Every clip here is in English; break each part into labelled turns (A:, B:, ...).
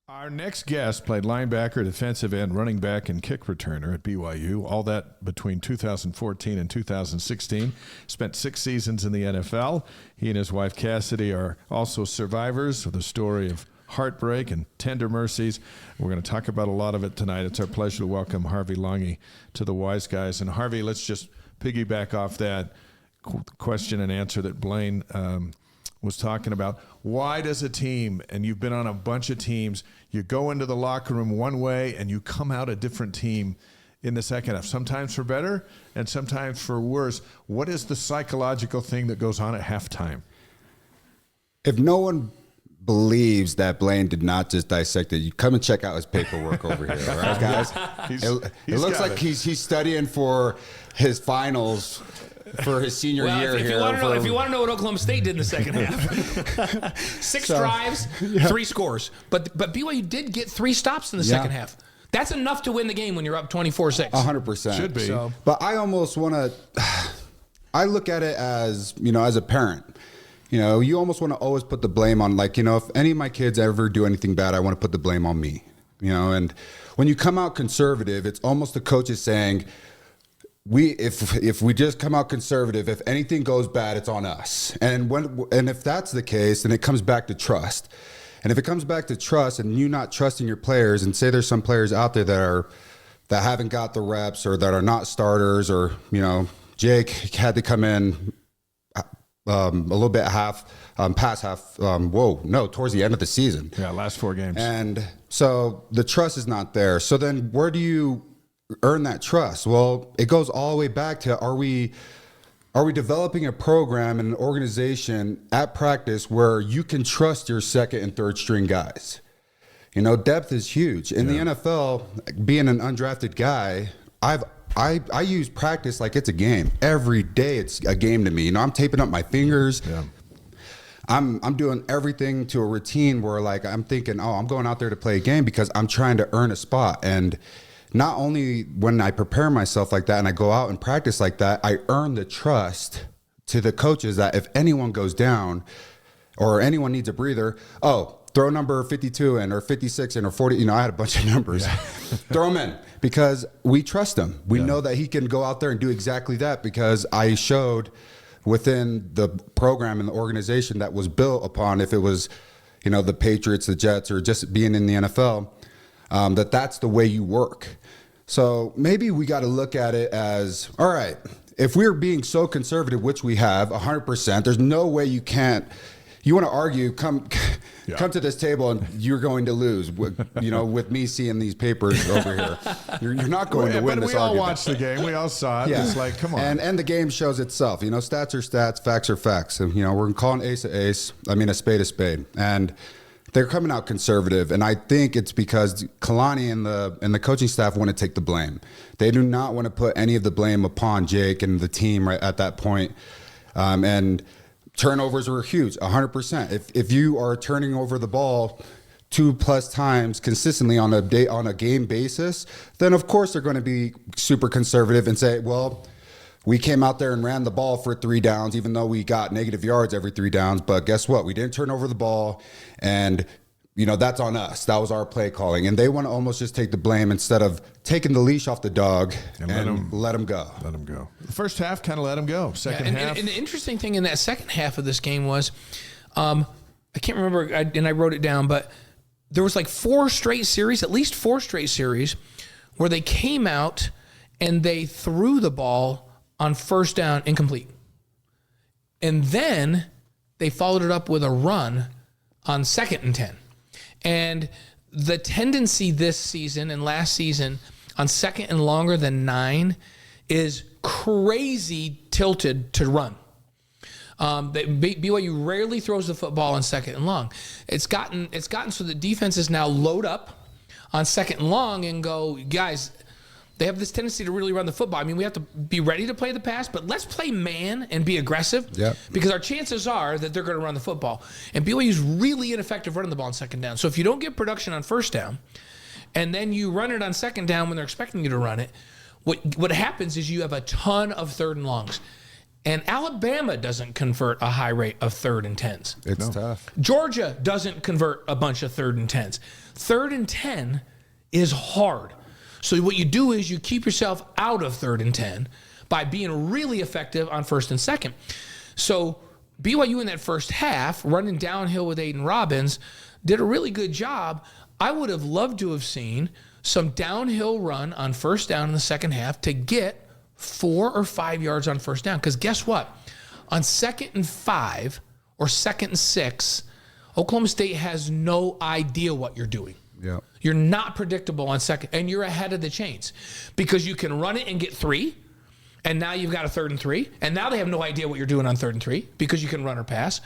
A: Our next guest played linebacker, defensive end, running back, and kick returner at BYU. All that between 2014 and 2016. Spent 6 seasons in the NFL. He and his wife Cassidy are also survivors of the story of heartbreak and tender mercies. We're going to talk about a lot of it tonight. It's our pleasure to welcome Harvey Langi to the Wise Guys. And Harvey, let's just piggyback off that question and answer that Blaine was talking about. Why does a team, and you've been on a bunch of teams, you go into the locker room one way and you come out a different team in the second half, sometimes for better and sometimes for worse? What is the psychological thing that goes on at halftime?
B: If no one believes that Blaine did not just dissect it, you come and check out his paperwork over here, all right, guys? It looks like he's studying for his finals for his senior year
C: if
B: here.
C: If you want to know what Oklahoma State did in the second half, 6 drives, 3 scores. But BYU did get 3 stops in the second half. That's enough to win the game when you're up 24-6.
B: 100%.
A: Should be.
B: So, but I almost want to, I look at it as, as a parent. You almost want to always put the blame on, if any of my kids ever do anything bad, I want to put the blame on me. And when you come out conservative, it's almost the coaches saying, if we just come out conservative, if anything goes bad, it's on us. And if that's the case, then it comes back to trust. And if it comes back to trust and you not trusting your players, and say there's some players out there that haven't got the reps or that are not starters, or Jake had to come in a little bit past half, towards the end of the season.
A: Yeah, last 4 games.
B: And so the trust is not there. So then where do you earn that trust? Well, it goes all the way back to, are we developing a program and an organization at practice where you can trust your second and third string guys? Depth is huge. In the NFL, being an undrafted guy, I use practice like it's a game. Every day it's a game to me. I'm taping up my fingers. Yeah. I'm doing everything to a routine where I'm thinking, I'm going out there to play a game because I'm trying to earn a spot. And not only when I prepare myself like that and I go out and practice like that, I earn the trust to the coaches that if anyone goes down or anyone needs a breather, throw number 52 in or 56 in or 40. I had a bunch of numbers. Yeah. Throw them in because we trust him. We know that he can go out there and do exactly that because I showed within the program and the organization that was built upon, if it was, the Patriots, the Jets, or just being in the NFL, that's the way you work. So maybe we got to look at it as, all right, if we're being so conservative, which we have 100%, there's no way you want to argue, come to this table and you're going to lose, with me seeing these papers over here. You're not going to win this argument.
A: But we all watched the game. We all saw it. Yeah. It's like, come on.
B: And the game shows itself. Stats are stats, facts are facts. And, we're calling ace a spade a spade. And they're coming out conservative, and I think it's because Kalani and the coaching staff want to take the blame. They do not want to put any of the blame upon Jake and the team right at that point. And turnovers were huge, 100%. If you are turning over the ball 2+ times consistently on a game basis, then of course they're going to be super conservative and say, well, we came out there and ran the ball for 3 downs, even though we got negative yards every 3 downs. But guess what? We didn't turn over the ball. And, that's on us. That was our play calling. And they want to almost just take the blame instead of taking the leash off the dog and let him go.
A: Let him go. The first half kind of let him go. Second half.
C: And the interesting thing in that second half of this game was, I can't remember, and I wrote it down, but there was 4 straight series, at least 4 straight series, where they came out and they threw the ball on first down incomplete. And then they followed it up with a run on 2nd and 10. And the tendency this season and last season on 2nd and longer than 9 is crazy tilted to run. BYU rarely throws the football on 2nd and long. It's gotten so the defenses now load up on 2nd and long and go, guys, they have this tendency to really run the football. We have to be ready to play the pass, but let's play man and be aggressive because our chances are that they're going to run the football. And BYU's really ineffective running the ball on 2nd down. So if you don't get production on 1st down and then you run it on 2nd down when they're expecting you to run it, what happens is you have a ton of 3rd and longs. And Alabama doesn't convert a high rate of 3rd and 10s.
B: It's tough.
C: Georgia doesn't convert a bunch of 3rd and 10s. 3rd and 10 is hard. So what you do is you keep yourself out of 3rd and 10 by being really effective on 1st and 2nd. So BYU in that first half, running downhill with Aiden Robbins, did a really good job. I would have loved to have seen some downhill run on 1st down in the second half to get 4 or 5 yards on 1st down. Because guess what? On 2nd and 5 or 2nd and 6, Oklahoma State has no idea what you're doing.
B: Yeah.
C: You're not predictable on 2nd, and you're ahead of the chains because you can run it and get 3, and now you've got a 3rd and 3, and now they have no idea what you're doing on 3rd and 3 because you can run or pass.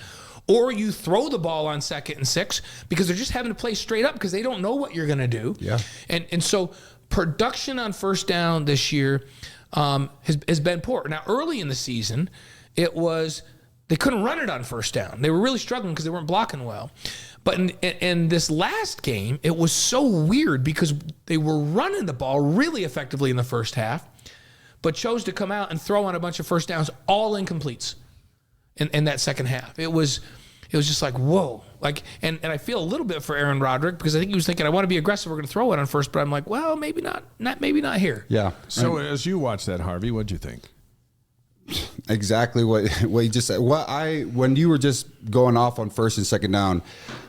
C: Or you throw the ball on 2nd and 6 because they're just having to play straight up because they don't know what you're going to do.
B: Yeah.
C: And so production on 1st down this year has been poor. Now, early in the season, it was they couldn't run it on 1st down. They were really struggling because they weren't blocking well. But in this last game, it was so weird because they were running the ball really effectively in the first half, but chose to come out and throw on a bunch of 1st downs, all incompletes in that second half. It was just like, whoa. And I feel a little bit for Aaron Roderick because I think he was thinking, I want to be aggressive. We're going to throw it on 1st, but I'm like, well, maybe not here.
B: Yeah.
A: So as you watched that, Harvey, what'd you think?
B: Exactly what you just said. When you were just going off on 1st and 2nd down,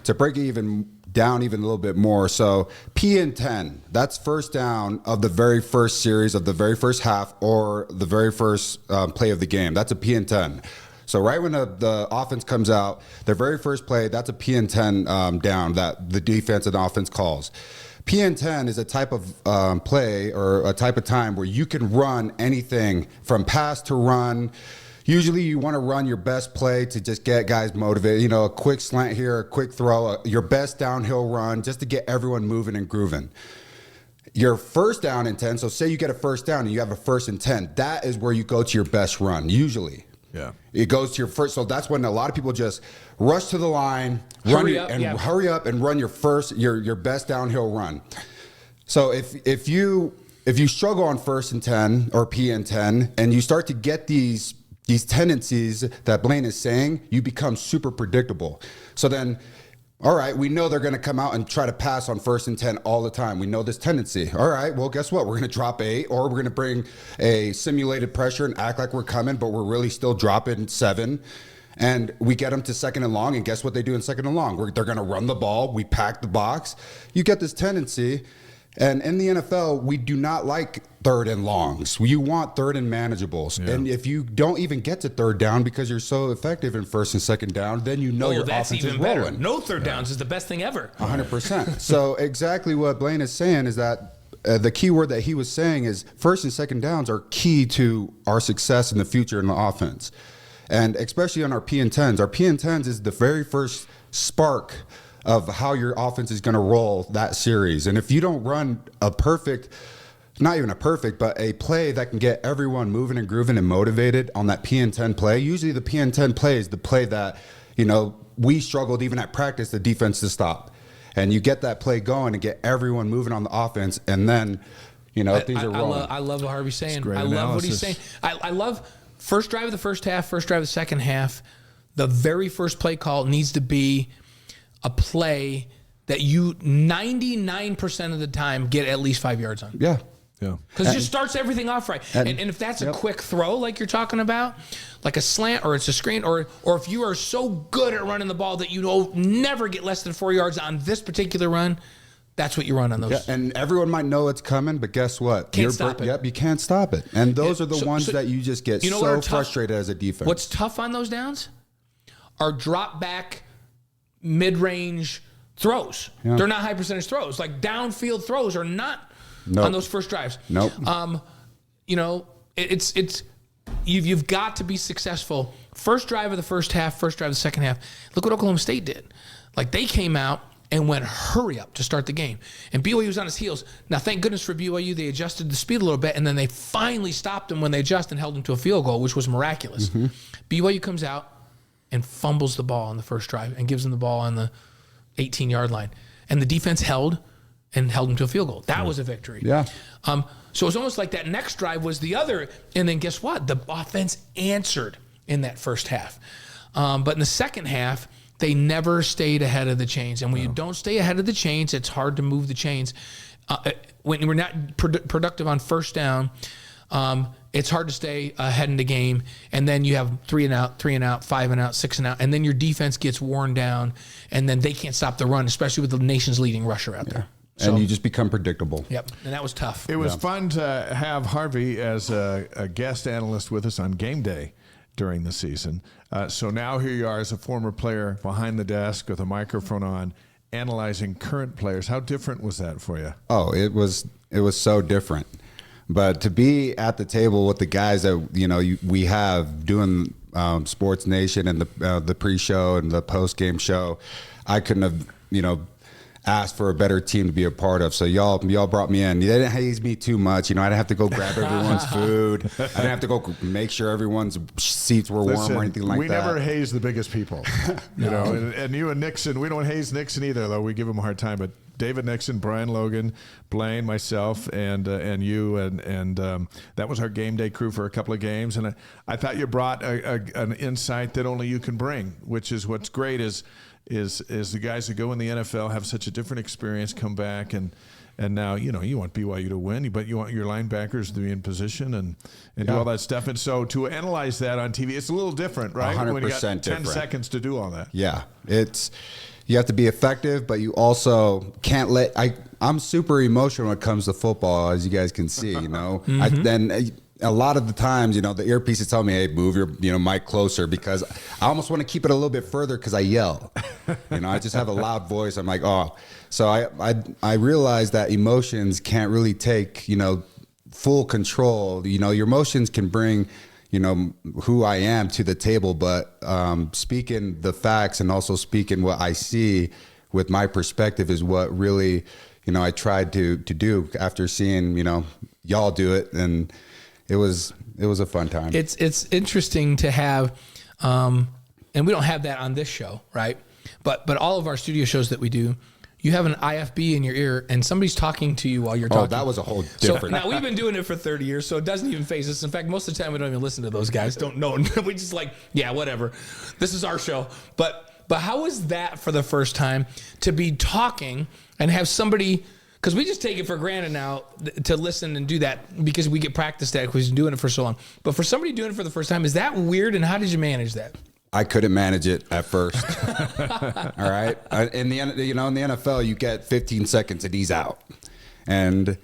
B: to break it even down even a little bit more. So P and 10, that's 1st down of the very first series of the very first half or the very first play of the game. That's a P and 10. So right when the offense comes out, their very first play, that's a P and 10 down that the defense and offense calls. P and 10 is a type of play or a type of time where you can run anything from pass to run. Usually you want to run your best play to just get guys motivated. You know, a quick slant here, a quick throw, your best downhill run just to get everyone moving and grooving. Your 1st down and 10, so say you get a 1st down and you have a 1st and 10, that is where you go to your best run, usually.
A: Yeah.
B: It goes to your first. So that's when a lot of people just rush to the line, hurry up and run your best downhill run. So if you struggle on 1st and 10 or P and 10 and you start to get these tendencies that Blaine is saying, you become super predictable. So then, all right, we know they're going to come out and try to pass on 1st and 10 all the time. We know this tendency. All right, well, guess what? We're going to drop 8, or we're going to bring a simulated pressure and act like we're coming, but we're really still dropping 7. And we get them to 2nd and long, and guess what they do in 2nd and long? They're going to run the ball. We pack the box. You get this tendency. And in the NFL, we do not like 3rd and longs. You want 3rd and manageables. Yeah. And if you don't even get to 3rd down because you're so effective in 1st and 2nd down, then you know your offense is rolling.
C: Better. No 3rd downs is the best thing ever.
B: 100%. So exactly what Blaine is saying is that the key word that he was saying is 1st and 2nd downs are key to our success in the future in the offense. And especially on our P and 10s. Our P and 10s is the very first spark of how your offense is going to roll that series. And if you don't run not even a perfect, but a play that can get everyone moving and grooving and motivated on that P and 10 play, usually the P and 10 play is the play that, we struggled even at practice, the defense to stop. And you get that play going and get everyone moving on the offense, and then, things are rolling.
C: I love what Harvey's saying.
A: Great
C: love what he's saying. I love first drive of the first half, first drive of the second half. The very first play call needs to be a play that you 99% of the time get at least 5 yards on.
B: Yeah.
A: Yeah.
C: Because it just starts everything off right. And if that's a quick throw like you're talking about, like a slant or it's a screen, or if you are so good at running the ball that you never get less than 4 yards on this particular run, that's what you run on those.
B: Yeah, and everyone might know it's coming, but guess what?
C: Can't stop it.
B: Yep, you can't stop it. And those are the ones that you just get so frustrated as a defense.
C: What's tough on those downs are drop back, mid-range throws. Yeah. They're not high percentage throws. Like downfield throws are not on those first drives.
B: Nope.
C: It's you've got to be successful. First drive of the first half, first drive of the second half. Look what Oklahoma State did. Like they came out and went hurry up to start the game. And BYU was on his heels. Now, thank goodness for BYU, they adjusted the speed a little bit, and then they finally stopped them when they adjusted and held them to a field goal, which was miraculous. Mm-hmm. BYU comes out and fumbles the ball on the first drive and gives them the ball on the 18-yard line. And the defense held, and held them to a field goal. That was a victory.
B: Yeah.
C: So it's almost like that next drive was the other. And then guess what? The offense answered in that first half. But in the second half, they never stayed ahead of the chains. And when you don't stay ahead of the chains, it's hard to move the chains. When we're not productive on first down, it's hard to stay ahead in the game. And then you have 3 and out, 5 and out, 6 and out. And then your defense gets worn down. And then they can't stop the run, especially with the nation's leading rusher out there.
B: So, and you just become predictable.
C: Yep. And that was tough.
A: It was fun to have Harvey as a guest analyst with us on game day during the season. So now here you are as a former player behind the desk with a microphone on, analyzing current players. How different was that for you?
B: Oh, it was so different. But to be at the table with the guys that we have doing Sports Nation and the pre-show and the post-game show, I couldn't have asked for a better team to be a part of. So y'all brought me in. They didn't haze me too much. I didn't have to go grab everyone's food. I didn't have to go make sure everyone's seats were warm or anything like that.
A: We never haze the biggest people. And you and Nixon, we don't haze Nixon either, though. We give him a hard time. But David Nixon, Brian Logan, Blaine, myself, and you, and that was our game day crew for a couple of games. And I thought you brought an insight that only you can bring, which is what's great is the guys that go in the NFL have such a different experience, come back, and now you want BYU to win, but you want your linebackers to be in position and do all that stuff. And so to analyze that on TV, it's a little different, right?
B: 100%
A: when you got 10
B: different.
A: seconds to do all that.
B: Yeah, you have to be effective, but you also can't I'm super emotional when it comes to football, as you guys can see. Mm-hmm. A lot of the times, the earpieces tell me, "Hey, move your mic closer," because I almost want to keep it a little bit further because I yell. I just have a loud voice. I'm like, oh. So I realize that emotions can't really take full control. Your emotions can bring who I am to the table, but speaking the facts and also speaking what I see with my perspective is what really I tried to do after seeing y'all do it. And it was a fun time.
C: It's interesting to have, and we don't have that on this show, right? But all of our studio shows that we do, you have an IFB in your ear, and somebody's talking to you while you're talking.
B: Oh, that was a whole different.
C: So now we've been doing it for 30 years, so it doesn't even phase us. In fact, most of the time we don't even listen to those guys. Don't know. We just yeah, whatever. This is our show. But how was that for the first time to be talking and have somebody? Because we just take it for granted now to listen and do that because we get practiced at it because we've been doing it for so long. But for somebody doing it for the first time, is that weird? And how did you manage that?
B: I couldn't manage it at first. All right. In the NFL, you get 15 seconds and he's out. And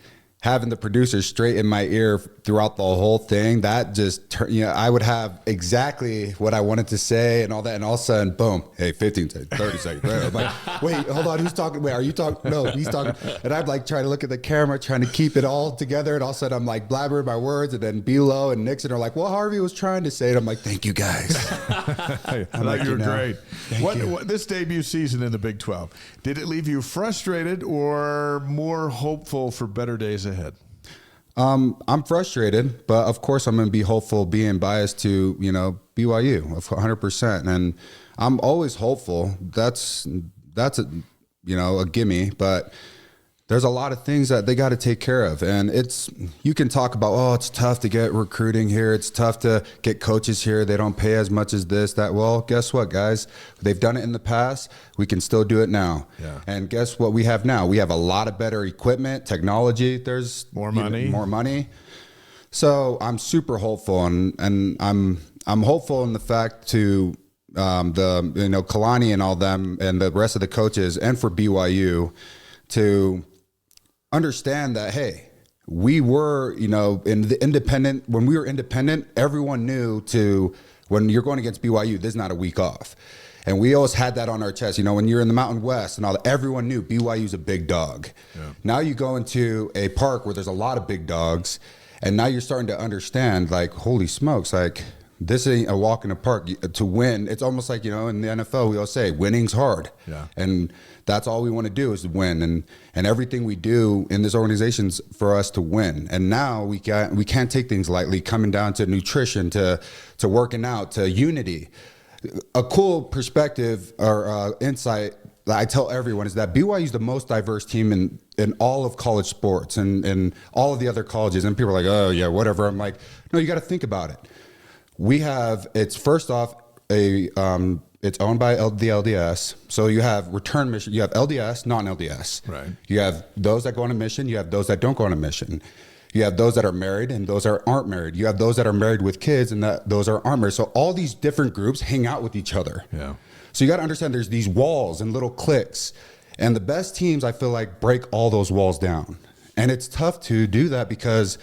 B: having the producer straight in my ear throughout the whole thing, that just I would have exactly what I wanted to say and all that, and all of a sudden, boom, hey, 15 seconds, 30 seconds. Right? I'm like, wait, hold on, who's talking? Wait, are you talking? No, he's talking. And I'm like trying to look at the camera, trying to keep it all together, and all of a sudden I'm like blabbering my words, and then Bilo and Nixon are like, well, Harvey was trying to say it. I'm like, thank you guys.
A: Hey, I thought you were great. What this debut season in the Big 12, did it leave you frustrated or more hopeful for better days ahead?
B: I'm frustrated, but of course I'm going to be hopeful, being biased to, BYU 100%. And I'm always hopeful. That's a gimme, but there's a lot of things that they got to take care of. And you can talk about, oh, it's tough to get recruiting here. It's tough to get coaches here. They don't pay as much as this, that. Well, guess what, guys? They've done it in the past. We can still do it now. Yeah. And guess what we have now? We have a lot of better equipment, technology. There's
A: more money.
B: So I'm super hopeful, and I'm hopeful in the fact to Kalani and all them and the rest of the coaches, and for BYU to understand that, hey, we were, in the independent, when we were independent, everyone knew when you're going against BYU, this is not a week off. And we always had that on our chest. When you're in the Mountain West and all that, everyone knew BYU's a big dog. Yeah. Now you go into a park where there's a lot of big dogs, and now you're starting to understand, like, holy smokes, like, this ain't a walk in the park. To win, it's almost like, in the NFL, we all say winning's hard. Yeah. And that's all we want to do is win. And everything we do in this organization's for us to win. And now we can't take things lightly, coming down to nutrition, to working out, to unity. A cool perspective or insight I tell everyone is that BYU is the most diverse team in all of college sports and all of the other colleges. And people are like, oh yeah, whatever. I'm like, no, you got to think about it. It's first off it's owned by the LDS. So you have return mission, you have LDS, non-LDS.
A: Right.
B: You have those that go on a mission. You have those that don't go on a mission. You have those that are married and those that aren't married. You have those that are married with kids and those aren't married. So all these different groups hang out with each other.
A: Yeah.
B: So you got to understand there's these walls and little cliques. And the best teams, I feel like, break all those walls down. And it's tough to do that because,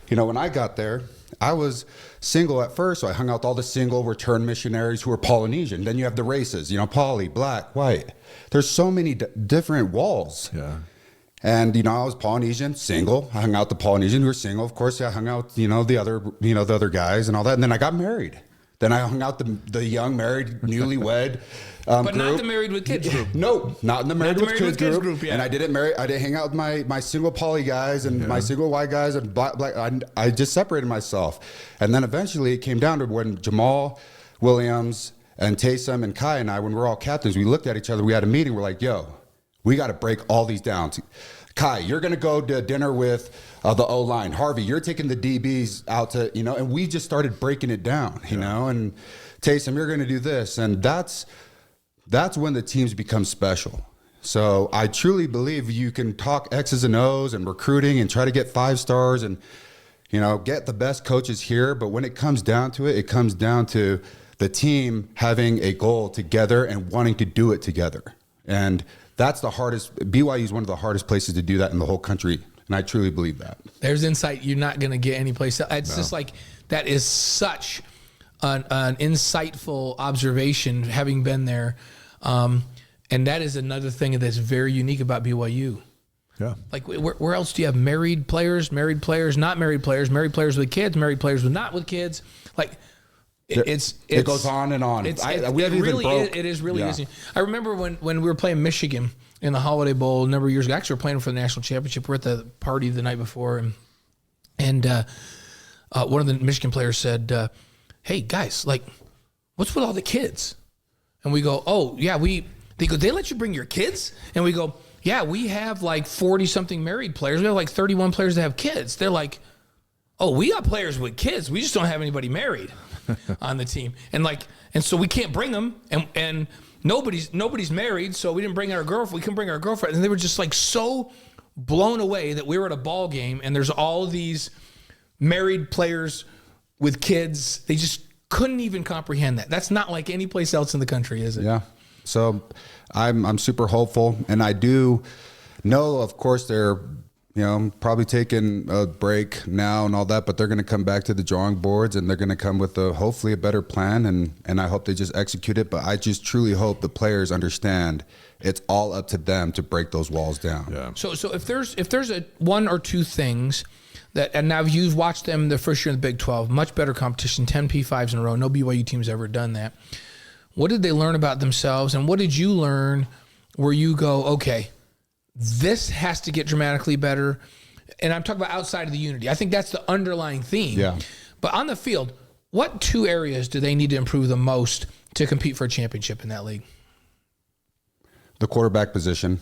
B: when I got there, I was single at first. So I hung out with all the single return missionaries who were Polynesian. Then you have the races, poly, black, white. There's so many different walls.
A: Yeah.
B: And, I was Polynesian, single. I hung out with the Polynesian who were single. Of course, I hung out, the other guys and all that. And then I got married. Then I hung out the young married, newlywed
C: but
B: group.
C: not the married with kids group.
B: No, not in the married with kids group.
C: Yeah.
B: And I didn't hang out with my single poly guys and my single white guys and black. I just separated myself. And then eventually it came down to when Jamal Williams and Taysom and Kai and I, when we were all captains, we looked at each other. We had a meeting. We're like, yo, we got to break all these down. Kai, you're going to go to dinner with the O-line. Harvey, you're taking the DBs out to, and we just started breaking it down, and Taysom, you're going to do this. And that's when the teams become special. So I truly believe you can talk X's and O's and recruiting and try to get 5 stars and, get the best coaches here. But when it comes down to it, it comes down to the team having a goal together and wanting to do it together. And that's the hardest. BYU is one of the hardest places to do that in the whole country, and I truly believe that.
C: There's insight you're not going to get anyplace else. It's just like that is such an insightful observation, having been there, and that is another thing that's very unique about BYU.
A: Yeah.
C: Like where else do you have married players, not married players with kids, married players with not with kids, like.
B: It goes on and on.
C: It is really easy. I remember when we were playing Michigan in the Holiday Bowl a number of years ago. Actually, we were playing for the national championship. We're at the party the night before, and one of the Michigan players said, "Hey guys, like, what's with all the kids?" And we go, "Oh yeah, they go, they let you bring your kids?" And we go, "Yeah, we have like 40 something married players. We have like 31 players that have kids." They're like, "Oh, we got players with kids. We just don't have anybody married on the team." And so we can't bring them, and nobody's married, so we didn't bring our girlfriend. We couldn't bring our girlfriend. And they were just like so blown away that we were at a ball game and there's all these married players with kids. They just couldn't even comprehend that. That's not like any place else in the country, is it?
B: Yeah. So I'm super hopeful, and I do know, of course, they're probably taking a break now and all that, but they're going to come back to the drawing boards and they're going to come with hopefully a better plan. And I hope they just execute it. But I just truly hope the players understand it's all up to them to break those walls down.
A: Yeah.
C: So if there's a one or two things that, and now you've watched them the first year in the Big 12, much better competition, 10 P5s in a row. No BYU team's ever done that. What did they learn about themselves? And what did you learn where you go, okay, this has to get dramatically better? And I'm talking about outside of the unity. I think that's the underlying theme.
B: Yeah.
C: But on the field, what 2 areas do they need to improve the most to compete for a championship in that league?
B: The quarterback position.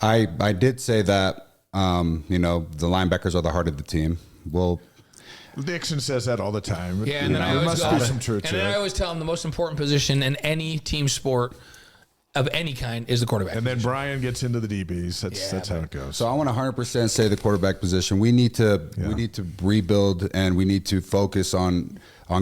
B: I did say that, the linebackers are the heart of the team. Well,
A: Dixon says that all the time.
C: Yeah, and then there must
A: be some truth to
C: and then
A: it.
C: I always tell them the most important position in any team sport of any kind is the quarterback.
A: And then Brian gets into the DBs. That's how it goes.
B: So I want to 100% say the quarterback position. We need to rebuild, and we need to focus on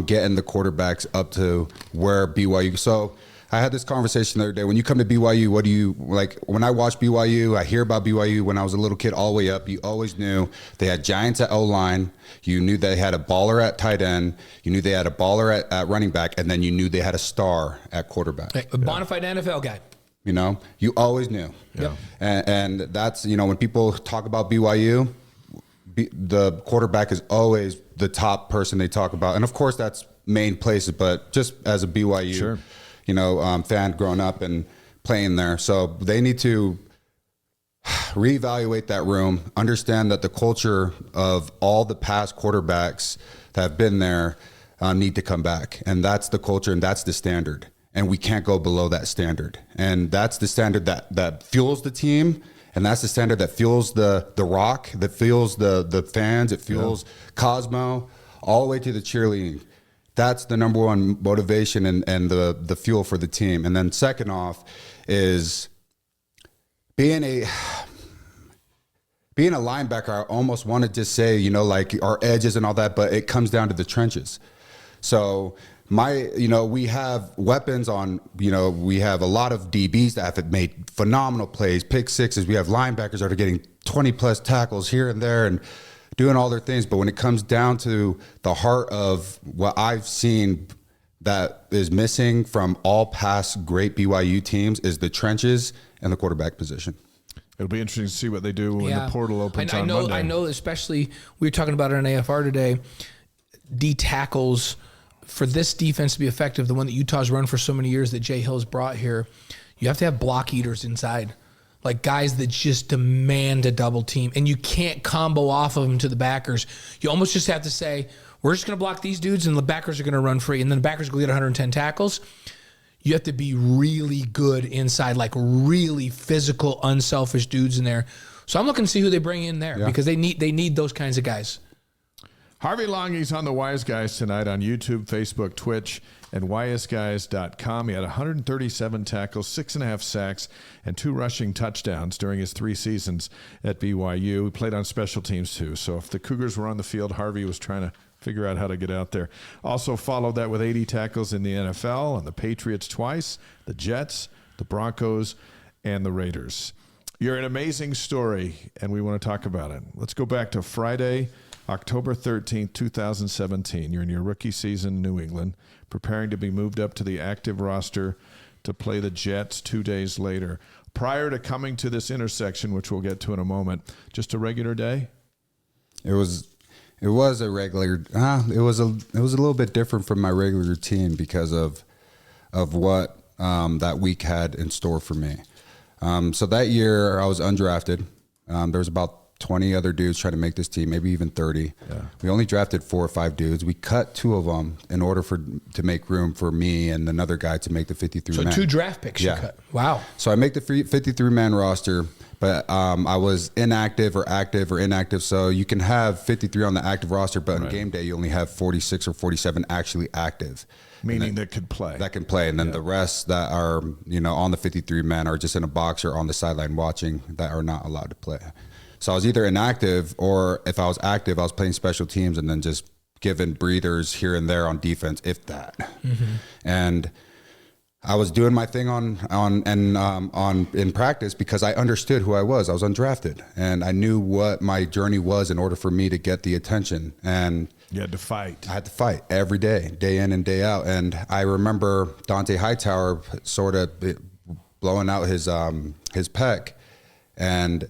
B: getting the quarterbacks up to where BYU. So I had this conversation the other day. When you come to BYU, what do you like? When I watch BYU, I hear about BYU when I was a little kid all the way up. You always knew they had giants at O-line. You knew they had a baller at tight end. You knew they had a baller at running back, and then you knew they had a star at quarterback.
C: A bona fide NFL guy.
B: You always knew.
C: Yep.
B: And that's, when people talk about BYU, the quarterback is always the top person they talk about. And of course that's main places, but just as a BYU,
A: sure.
B: Fan growing up and playing there. So they need to reevaluate that room, understand that the culture of all the past quarterbacks that have been there need to come back. And that's the culture and that's the standard. and we can't go below that standard. And that's the standard that fuels the team. And that's the standard that fuels the rock, that fuels the fans, it fuels Cosmo, all the way to the cheerleading. That's the number one motivation and the fuel for the team. And then second off is being a linebacker. I almost want to just say, like our edges and all that, but it comes down to the trenches. So we have weapons on, we have a lot of DBs that have made phenomenal plays, pick sixes. We have linebackers that are getting 20 plus tackles here and there and doing all their things. But when it comes down to the heart of what I've seen that is missing from all past great BYU teams is the trenches and the quarterback position.
A: It'll be interesting to see what they do when the portal opens on Monday.
C: I know, especially we were talking about it on AFR today, D tackles. For this defense to be effective, the one that Utah's run for so many years that Jay Hill's brought here, you have to have block eaters inside, like guys that just demand a double team, and you can't combo off of them to the backers. You almost just have to say, we're just going to block these dudes, and the backers are going to run free, and then the backers will get 110 tackles. You have to be really good inside, like really physical, unselfish dudes in there. So I'm looking to see who they bring in there because they need those kinds of guys.
A: Harvey Langi's on the Wise Guys tonight on YouTube, Facebook, Twitch, and wiseguys.com. He had 137 tackles, 6.5 sacks, and 2 rushing touchdowns during his 3 seasons at BYU. He played on special teams, too. So if the Cougars were on the field, Harvey was trying to figure out how to get out there. Also followed that with 80 tackles in the NFL, on the Patriots twice, the Jets, the Broncos, and the Raiders. You're an amazing story, and we want to talk about it. Let's go back to Friday, October 13th, 2017. You're in your rookie season in New England, preparing to be moved up to the active roster to play the Jets 2 days later. Prior to coming to this intersection, which we'll get to in a moment, just a regular day?
B: It was a regular. It was a little bit different from my regular routine because of what that week had in store for me. So that year I was undrafted. There was about 20 other dudes trying to make this team, maybe even 30. Yeah. We only drafted 4 or 5 dudes. We cut 2 of them in order to make room for me and another guy to make the 53-man.
C: So 2 draft picks you cut. Wow.
B: So I make the 53-man roster, but I was inactive or active or inactive. So you can have 53 on the active roster, but on game day you only have 46 or 47 actually active.
A: Meaning that could play.
B: That can play. And then the rest that are, on the 53-man are just in a box or on the sideline watching that are not allowed to play. So I was either inactive, or if I was active, I was playing special teams and then just giving breathers here and there on defense, if that. Mm-hmm. And I was doing my thing in practice because I understood who I was. I was undrafted, and I knew what my journey was in order for me to get the attention. And
A: you had to fight.
B: I had to fight every day, day in and day out. And I remember Dante Hightower sort of blowing out his pec, and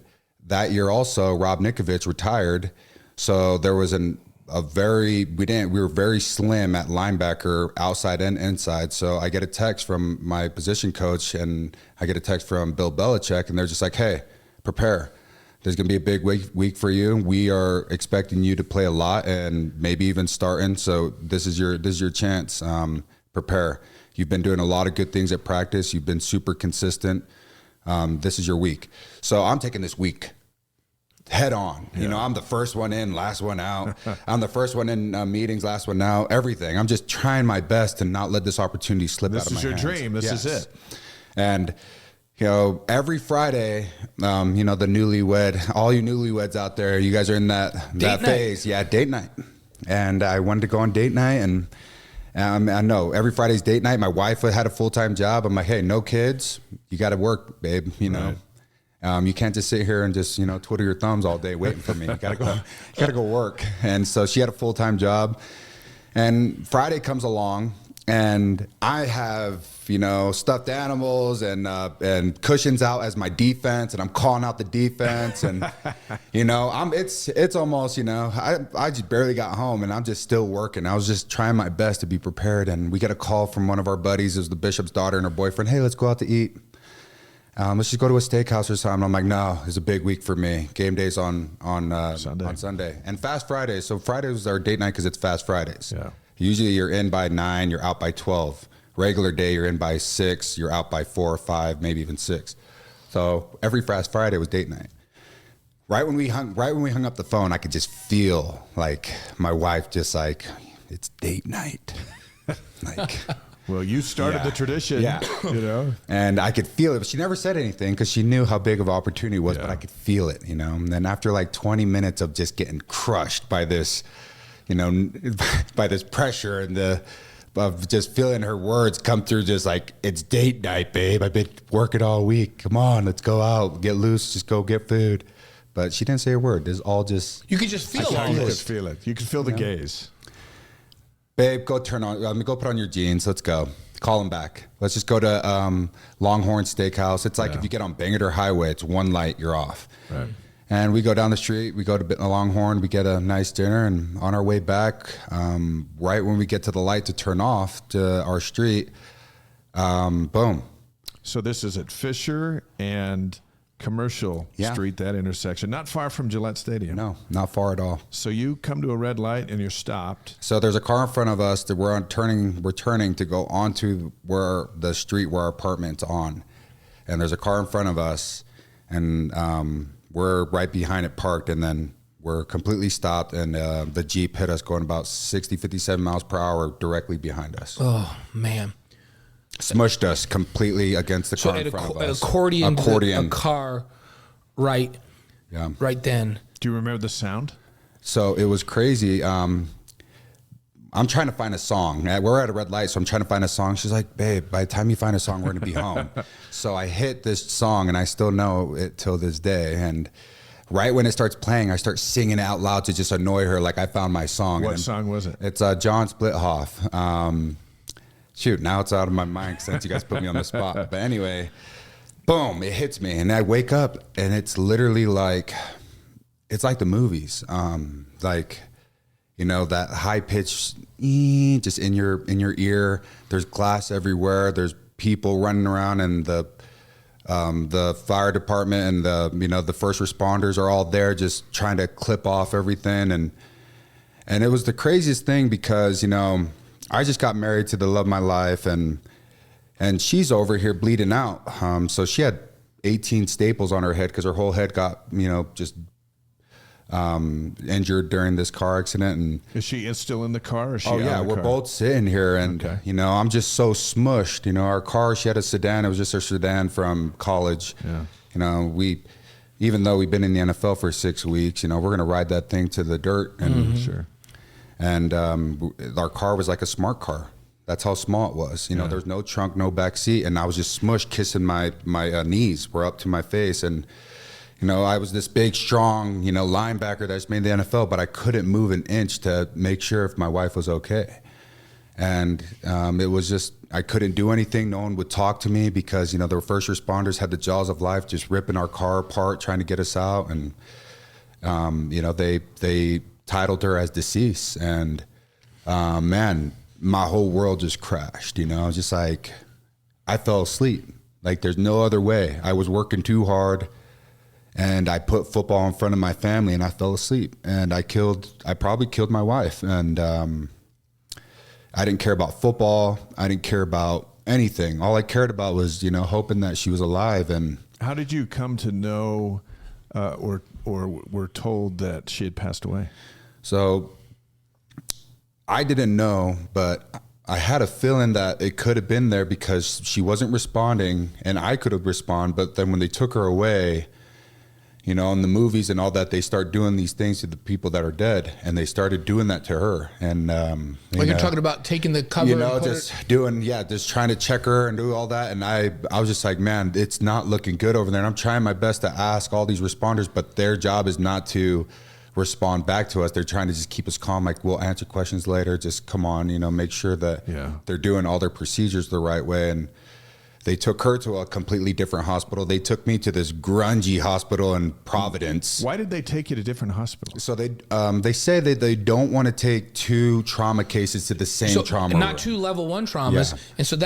B: that year also, Rob Nikovich retired, so there was we were very slim at linebacker, outside and inside. So I get a text from my position coach, and I get a text from Bill Belichick, and they're just like, "Hey, prepare. There's going to be a big week for you. We are expecting you to play a lot and maybe even starting. So this is your chance. Prepare. You've been doing a lot of good things at practice. You've been super consistent. This is your week." So I'm taking this week head on. Yeah. I'm the first one in, last one out. I'm the first one in meetings, last one out, everything. I'm just trying my best to not let this opportunity slip out of my hands.
A: This is your dream. This is it.
B: And, every Friday, the newlywed, all you newlyweds out there, you guys are in that phase. Yeah, date night. And I wanted to go on date night, and I know every Friday's date night. My wife had a full-time job. I'm like, hey, no kids. You got to work, babe. Right. You can't just sit here and just, twiddle your thumbs all day waiting for me. You gotta go work. And so she had a full-time job, and Friday comes along, and I have, stuffed animals and cushions out as my defense, and I'm calling out the defense, and, it's almost, I just barely got home, and I'm just still working. I was just trying my best to be prepared, and we get a call from one of our buddies. It was the bishop's daughter and her boyfriend. Hey, let's go out to eat. Let's just go to a steakhouse or something. I'm like, no, it's a big week for me. Game day's on Sunday. And Fast Fridays. So Fridays is our date night because it's Fast Fridays. Yeah. Usually you're in by 9, you're out by 12. Regular day, you're in by 6, you're out by 4 or 5, maybe even 6. So every Fast Friday was date night. Right when we hung up the phone, I could just feel like my wife just like, it's date night. Like,
A: well, you started the tradition, you know.
B: And I could feel it, but she never said anything because she knew how big of an opportunity it was, but I could feel it, you know. And then after like 20 minutes of just getting crushed by this, you know, by this pressure and of just feeling her words come through, just like, it's date night, babe. I've been working all week. Come on, let's go out, get loose, just go get food. But she didn't say a word. It's all just...
C: You could just feel
A: You
C: it.
A: could feel it. You could feel the gaze.
B: Babe, go go put on your jeans. Let's go. Call him back. Let's just go to Longhorn Steakhouse. It's like if you get on Bangor Highway, it's one light, you're off.
A: Right.
B: And we go down the street, we go to Longhorn, we get a nice dinner, and on our way back, right when we get to the light to turn off to our street, boom.
A: So this is at Fisher and Commercial Street, that intersection, not far from Gillette Stadium.
B: No, not far at all.
A: So you come to a red light and you're stopped.
B: So there's a car in front of us that we're turning to go onto where the street where our apartment's on. And there's a car in front of us, and we're right behind it parked, and then we're completely stopped, and the Jeep hit us going about 60, 57 miles per hour directly behind us.
C: Oh, man.
B: Smushed us completely against the car in front of us.
C: Accordion. A car right then.
A: Do you remember the sound?
B: So it was crazy. I'm trying to find a song. We're at a red light, so I'm trying to find a song. She's like, babe, by the time you find a song, we're going to be home. So I hit this song, and I still know it till this day. And right when it starts playing, I start singing out loud to just annoy her, like I found my song.
A: What song was it?
B: It's John Splithoff. Shoot, now it's out of my mind since you guys put me on the spot. But anyway, boom, it hits me. And I wake up, and it's literally like, it's like the movies. Like, you know, that high pitch just in your ear. There's glass everywhere. There's people running around, and the fire department and the first responders are all there just trying to clip off everything. And it was the craziest thing because, you know, I just got married to the love of my life, and she's over here bleeding out. So she had 18 staples on her head because her whole head got, you know, just injured during this car accident. And
A: is she still in the car? Or is she
B: oh yeah, we're both sitting here, and you know, I'm just so smushed. You know, our car, she had a sedan. It was just her sedan from college. Yeah. You know, even though we've been in the NFL for 6 weeks, you know, we're gonna ride that thing to the dirt. And sure. And our car was like a smart car. That's how small it was. You know, there's no trunk, no back seat, and I was just smushed, kissing my knees were up to my face. And you know, I was this big, strong, you know, linebacker that just made the NFL, but I couldn't move an inch to make sure if my wife was okay. And it was just, I couldn't do anything. No one would talk to me because, you know, the first responders had the jaws of life just ripping our car apart, trying to get us out. And, you know, they titled her as deceased. And, man, my whole world just crashed, you know, just like I fell asleep. Like there's no other way. I was working too hard, and I put football in front of my family, and I fell asleep, and I probably killed my wife. And I didn't care about football. I didn't care about anything. All I cared about was, you know, hoping that she was alive. And
A: how did you come to know or were told that she had passed away?
B: So I didn't know, but I had a feeling that it could have been there because she wasn't responding, and I could have responded. But then when they took her away, you know, in the movies and all that, they start doing these things to the people that are dead, and they started doing that to her. And
C: like you're talking about taking the cover,
B: you know, just trying to check her and do all that. And I was just like, man, it's not looking good over there. And I'm trying my best to ask all these responders, but their job is not to respond back to us. They're trying to just keep us calm. Like, we'll answer questions later. Just come on, you know, make sure that they're doing all their procedures the right way. And they took her to a completely different hospital. They took me to this grungy hospital in Providence.
A: Why did they take you to different hospitals?
B: So they say that they don't want to take 2 trauma cases to the same trauma room.
C: Not 2 level 1 traumas. Yeah. And so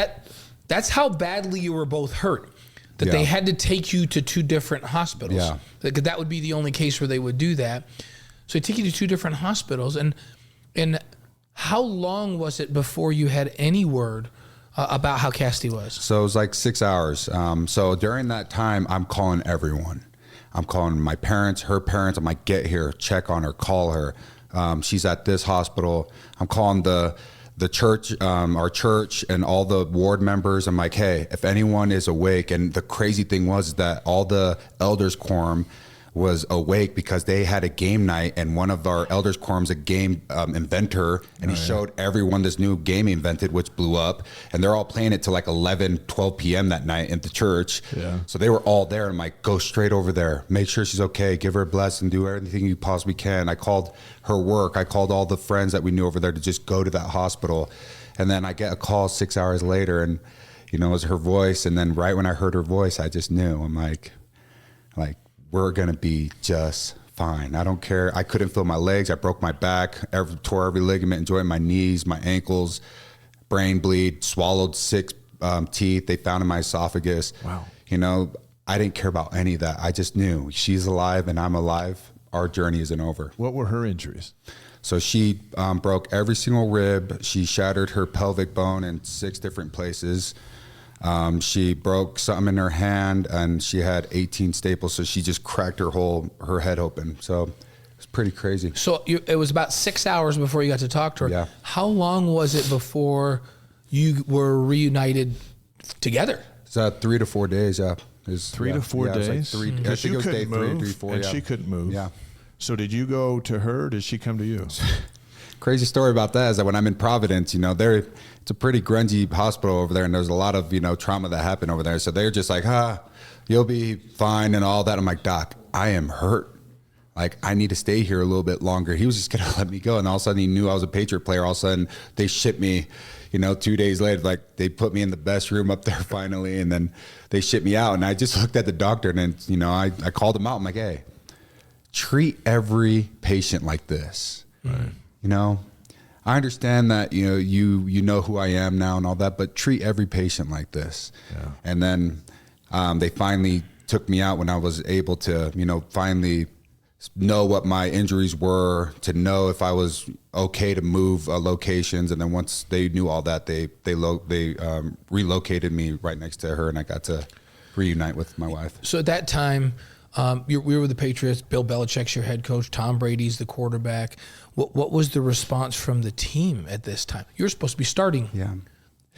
C: that's how badly you were both hurt, that they had to take you to 2 different hospitals. Yeah. That would be the only case where they would do that. So they take you to 2 different hospitals. And how long was it before you had any word about how Cassidy was?
B: So it was like 6 hours. So during that time, I'm calling everyone. I'm calling my parents, her parents. I'm like, get here, check on her, call her. She's at this hospital. I'm calling the church, our church, and all the ward members. I'm like, hey, if anyone is awake. And the crazy thing was that all the elders quorum was awake because they had a game night, and one of our elders quorum's a game inventor, and he showed everyone this new game he invented, which blew up, and they're all playing it till like 11, 12 p.m. that night at the church.
A: Yeah.
B: So they were all there, and I'm like, go straight over there, make sure she's okay, give her a blessing, do everything you possibly can. I called her work, I called all the friends that we knew over there to just go to that hospital. And then I get a call 6 hours later, and it was her voice. And then right when I heard her voice, I just knew. I'm like, we're going to be just fine. I don't care. I couldn't feel my legs. I broke my back, tore every ligament, joint, my knees, my ankles, brain bleed, swallowed 6 teeth they found in my esophagus.
A: Wow.
B: I didn't care about any of that. I just knew she's alive and I'm alive. Our journey isn't over.
A: What were her injuries?
B: So she broke every single rib. She shattered her pelvic bone in 6 different places. She broke something in her hand, and she had 18 staples. So she just cracked her head open. So it's pretty crazy.
C: So it was about 6 hours before you got to talk to her.
B: Yeah.
C: How long was it before you were reunited together?
B: It's 3 to 4 days. Yeah.
A: 3 to 4 days?
B: It was like 3. I
A: Because
B: think
A: you
B: it was day
A: couldn't
B: 3,
A: move,
B: 3, 4.
A: and
B: Yeah.
A: she couldn't move.
B: Yeah.
A: So did you go to her? Did she come to you?
B: Crazy story about that is that when I'm in Providence, it's a pretty grungy hospital over there, and there's a lot of, trauma that happened over there. So they're just like, you'll be fine and all that. I'm like, Doc, I am hurt. Like, I need to stay here a little bit longer. He was just going to let me go. And all of a sudden he knew I was a Patriot player. All of a sudden they shipped me, 2 days later, like they put me in the best room up there finally. And then they shipped me out, and I just looked at the doctor, and then, I called him out. I'm like, hey, treat every patient like this. Right. I understand that, you know who I am now and all that, but treat every patient like this. Yeah. And then they finally took me out when I was able to, finally know what my injuries were, to know if I was okay to move locations. And then once they knew all that, they relocated me right next to her, and I got to reunite with my wife.
C: So at that time, we were the Patriots. Bill Belichick's your head coach. Tom Brady's the quarterback. What was the response from the team at this time? You were supposed to be starting.
B: Yeah.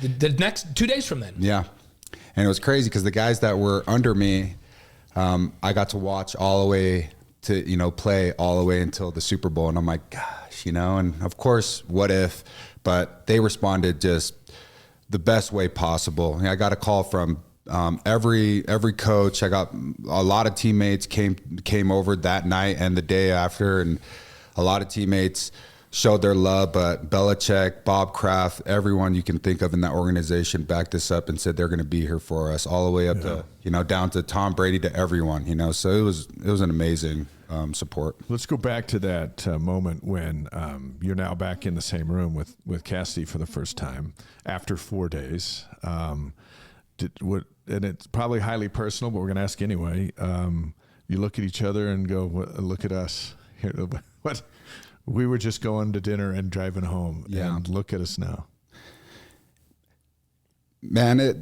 C: The next 2 days from then.
B: Yeah. And it was crazy because the guys that were under me, I got to watch all the way to, play all the way until the Super Bowl. And I'm like, gosh, and of course, what if? But they responded just the best way possible. I got a call from every coach. I got a lot of teammates came over that night and the day after, and a lot of teammates showed their love. But Belichick, Bob Kraft, everyone you can think of in that organization backed us up and said they're going to be here for us, all the way up to down to Tom Brady, to everyone. So it was an amazing support.
A: Let's go back to that moment when you're now back in the same room with Cassidy for the first time after 4 days. And it's probably highly personal, but we're going to ask anyway. You look at each other and go, look at us. Here, what? We were just going to dinner and driving home. Yeah. And look at us now.
B: Man, it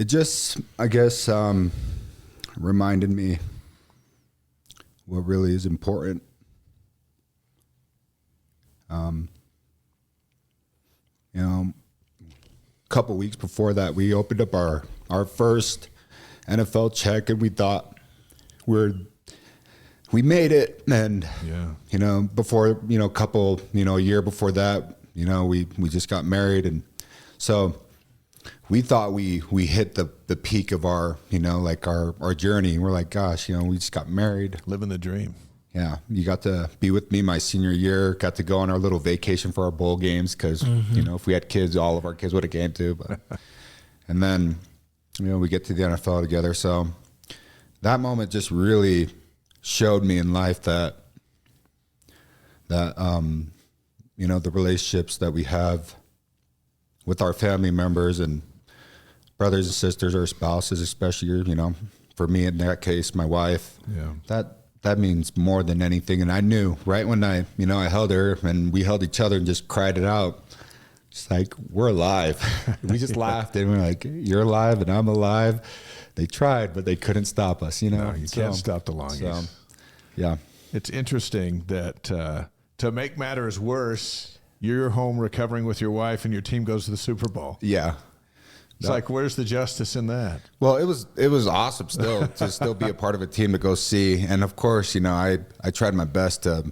B: just, I guess, reminded me what really is important. A couple weeks before that, we opened up our first NFL check, and we thought we made it. And before a year before that, we just got married, and so we thought we hit the peak of our our journey. We're like, gosh, we just got married,
A: living the dream.
B: Yeah, you got to be with me my senior year. Got to go on our little vacation for our bowl games because if we had kids, all of our kids would have came too. But and then we get to the NFL together. So that moment just really showed me in life that the relationships that we have with our family members and brothers and sisters or spouses, especially, you know, for me in that case, my wife.
A: Yeah.
B: That means more than anything. And I knew right when I held her and we held each other and just cried it out. It's like, we're alive. We just laughed and we're like, you're alive and I'm alive. They tried, but they couldn't stop us, you know.
A: No, you can't stop the Langis.
B: So, yeah.
A: It's interesting that to make matters worse, you're home recovering with your wife and your team goes to the Super Bowl.
B: Yeah.
A: It's like, where's the justice in that?
B: Well, it was awesome still to still be a part of a team to go see. And of course, you know, I tried my best to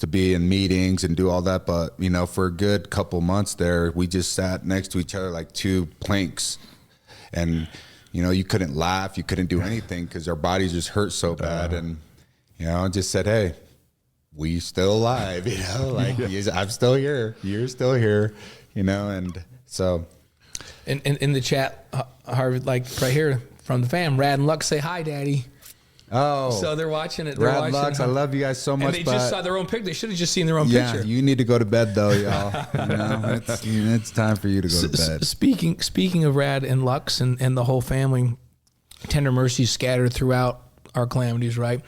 B: be in meetings and do all that. But, you know, for a good couple months there, we just sat next to each other like two planks. And, you know, you couldn't laugh. You couldn't do anything because our bodies just hurt so bad. And, you know, just said, hey, we still alive, you know, like I'm still here. You're still here, you know. And so.
C: In the chat, Harvey, like right here from the fam, Rad and Lux say hi, Daddy.
B: Oh,
C: so they're watching it. They're
B: Rad
C: watching
B: Lux, I love you guys so much.
C: And they just saw their own picture. They should have just seen their own
B: yeah,
C: picture.
B: you need to go to bed though, y'all. You know, it's time for you to go to bed.
C: Speaking of Rad and Lux and the whole family, tender mercies scattered throughout our calamities, right?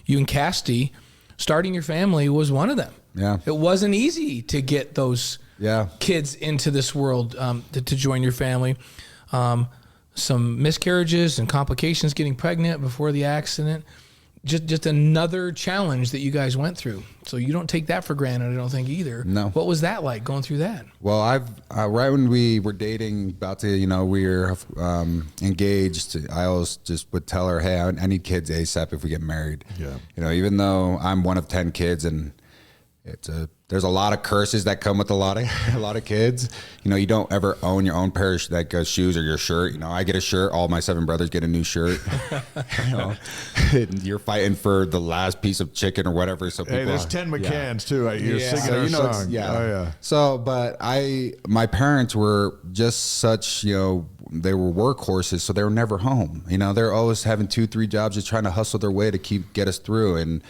C: You and Cassidy, starting your family was one of them.
B: Yeah,
C: it wasn't easy to get those kids into this world to join your family. Some miscarriages and complications, getting pregnant before the accident. Just another challenge that you guys went through. So you don't take that for granted, I don't think either.
B: No.
C: What was that like going through that?
B: Well, I've right when we were dating, about to, you know, we were engaged. I always just would tell her, hey, I need kids ASAP if we get married.
A: Yeah.
B: You know, even though I'm one of 10 kids and there's a lot of curses that come with a lot of kids. You know, you don't ever own your own pair of like shoes or your shirt. You know, I get a shirt, all my 7 brothers get a new shirt. You know, and you're fighting for the last piece of chicken or whatever. So people,
A: hey, there's 10 McCanns too. You're singing
B: so,
A: our
B: you know,
A: song. Oh yeah.
B: So, but my parents were just such, you know, they were workhorses, so they were never home. You know, they're always having 2-3 jobs, just trying to hustle their way to get us through.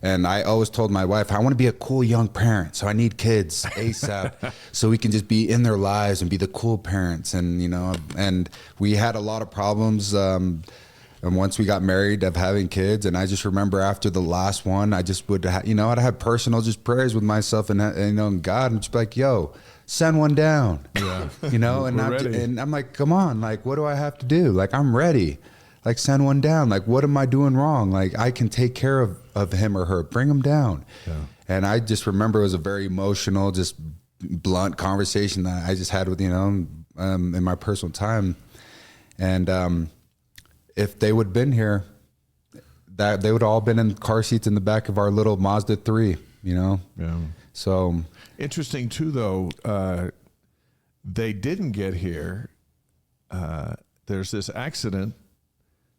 B: And I always told my wife, I want to be a cool young parent, so I need kids ASAP so we can just be in their lives and be the cool parents. And, you know, and we had a lot of problems and once we got married of having kids. And I just remember after the last one, I just would, you know, I'd have personal just prayers with myself and you know, and God, and just be like, yo, send one down. Yeah. You know, and I'm like, come on, like, what do I have to do? Like, I'm ready. Like, send one down. Like, what am I doing wrong? Like, I can take care of him or her. Bring him down. Yeah. And I just remember it was a very emotional, just blunt conversation that I just had with, you know, in my personal time. And if they would have been here, that they would all been in car seats in the back of our little Mazda 3, you know? Yeah. So.
A: Interesting, too, though. They didn't get here. There's this accident.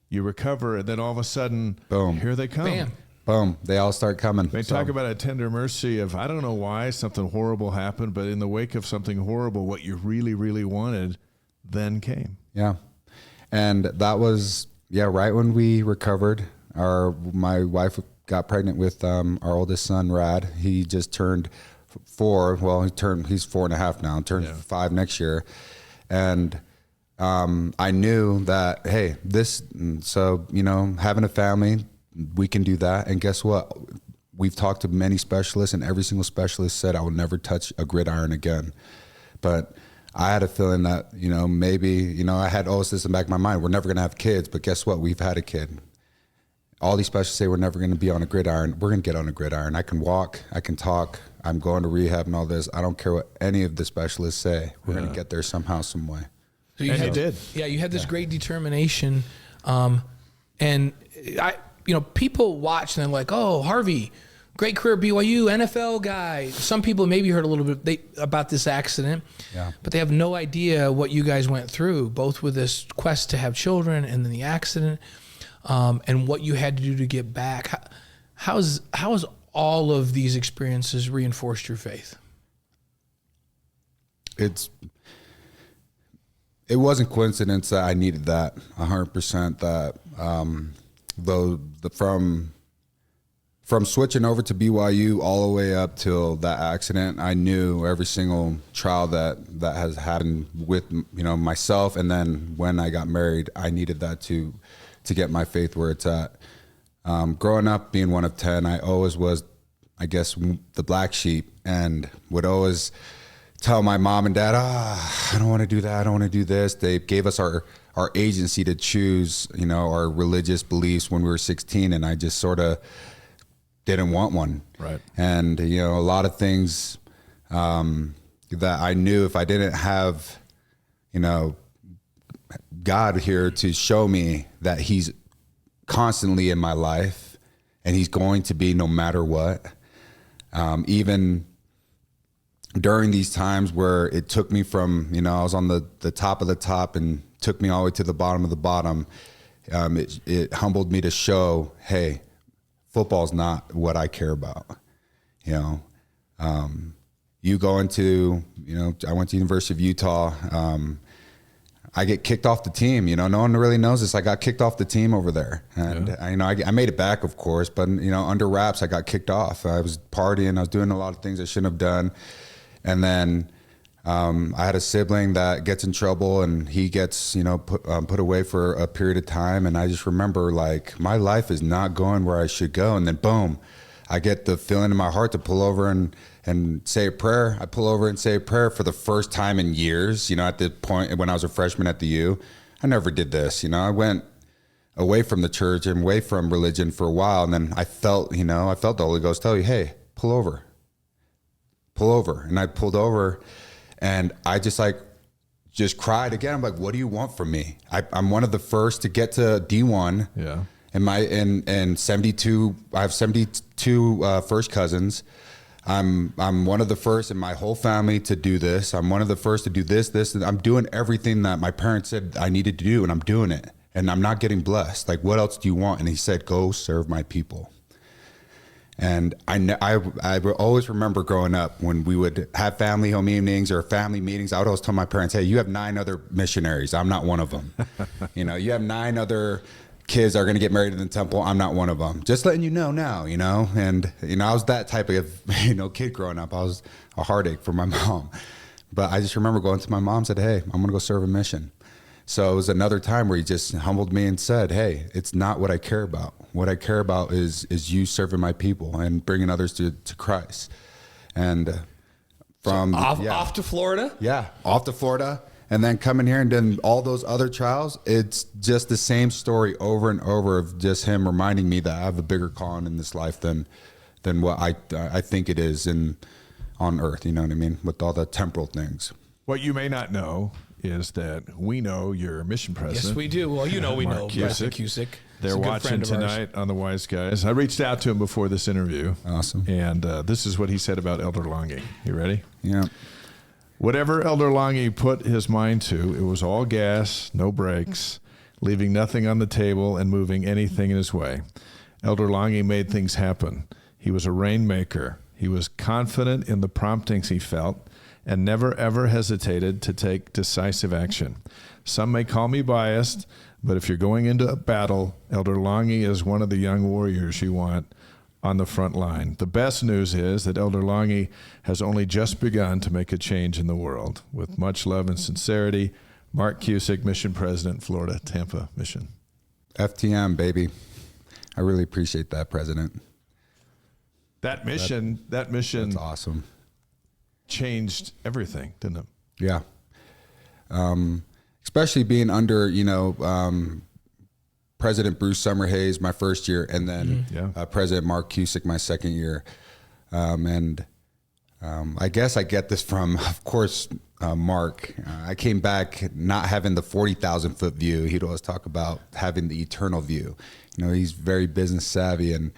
A: You recover, and then all of a sudden, boom, here they come.
C: Bam.
B: Boom, they all start coming.
A: They talk about a tender mercy of, I don't know why something horrible happened, but in the wake of something horrible, what you really, really wanted then came.
B: Yeah. And that was, right when we recovered. My wife got pregnant with our oldest son, Rad. He just turned 4. Well, he's 4.5 now, turned 5 next year. And I knew that, hey, so, you know, having a family, we can do that. And guess what? We've talked to many specialists, and every single specialist said I will never touch a gridiron again. But I had a feeling that, you know, maybe, you know, I had always this in the back of my mind, we're never going to have kids, but guess what? We've had a kid. All these specialists say we're never going to be on a gridiron. We're going to get on a gridiron. I can walk, I can talk, I'm going to rehab and all this. I don't care what any of the specialists say. We're going to get there somehow, some way.
C: So you did. Yeah, you had this great determination. And you know, people watch and they're like, oh, Harvey, great career, BYU, NFL guy. Some people maybe heard a little bit about this accident, but they have no idea what you guys went through, both with this quest to have children and then the accident, and what you had to do to get back. How has all of these experiences reinforced your faith?
B: It wasn't coincidence that I needed that 100%. That from switching over to BYU all the way up till that accident, I knew every single trial that has happened with, you know, myself. And then when I got married, I needed that to get my faith where it's at. Growing up, being one of 10, I always was, I guess, the black sheep, and would always tell my mom and dad, I don't want to do that. I don't want to do this. They gave us our agency to choose, you know, our religious beliefs when we were 16. And I just sort of didn't want one.
A: Right.
B: And, you know, a lot of things that I knew if I didn't have, you know, God here to show me that he's constantly in my life and he's going to be no matter what. Even during these times where it took me from, you know, I was on the top of the top and took me all the way to the bottom of the bottom. It humbled me to show, hey, football's not what I care about. You know, you go into, you know, I went to University of Utah. I get kicked off the team. You know, no one really knows this. I got kicked off the team over there, and I made it back, of course, but you know, under wraps, I got kicked off. I was partying. I was doing a lot of things I shouldn't have done, and then I had a sibling that gets in trouble, and he gets, you know, put away for a period of time. And I just remember, like, my life is not going where I should go, and then boom, I get the feeling in my heart to pull over and say a prayer. I pull over and say a prayer for the first time in years. You know, at the point when I was a freshman at the U, I never did this. You know, I went away from the church and away from religion for a while. And then I felt the Holy Ghost tell you, hey, pull over. And I pulled over and I just cried again. I'm like, what do you want from me? I'm one of the first to get to D1.
A: Yeah.
B: And 72, I have 72 first cousins. I'm one of the first in my whole family to do this. I'm one of the first to do this, and I'm doing everything that my parents said I needed to do, and I'm doing it. And I'm not getting blessed. Like, what else do you want? And he said, go serve my people. And I always remember growing up when we would have family home evenings or family meetings, I would always tell my parents, hey, you have 9 other missionaries. I'm not one of them. You know, you have 9 other kids that are going to get married in the temple. I'm not one of them. Just letting you know now, you know. And, you know, I was that type of, you know, kid growing up. I was a heartache for my mom. But I just remember going to my mom and said, hey, I'm going to go serve a mission. So it was another time where he just humbled me and said, hey, it's not what I care about. What I care about is you serving my people and bringing others to Christ. And
C: off to Florida?
B: Yeah, off to Florida. And then coming here and then all those other trials, it's just the same story over and over of just him reminding me that I have a bigger calling in this life than what I think it is on earth, you know what I mean, with all the temporal things.
A: What you may not know is that we know your mission president.
C: Yes, we do. Well, you know, we know President Cusick.
A: They're watching tonight on the Wise Guys. I reached out to him before this interview.
B: Awesome.
A: And this is what he said about Elder Langi. You ready?
B: Yeah.
A: Whatever Elder Langi put his mind to, it was all gas, no brakes, leaving nothing on the table and moving anything in his way. Elder Langi made things happen. He was a rainmaker. He was confident in the promptings he felt and never, ever hesitated to take decisive action. Some may call me biased, but if you're going into a battle, Elder Langi is one of the young warriors you want on the front line. The best news is that Elder Langi has only just begun to make a change in the world. With much love and sincerity, Mark Cusick, Mission President, Florida, Tampa Mission.
B: FTM, baby. I really appreciate that, President.
A: That mission,
B: that's awesome.
A: Changed everything, didn't it?
B: Yeah. Especially being under, you know, President Bruce Summerhays my first year, and then President Mark Cusick my second year. I guess I get this from, of course, Mark. I came back not having the 40,000-foot view. He'd always talk about having the eternal view. You know, he's very business savvy and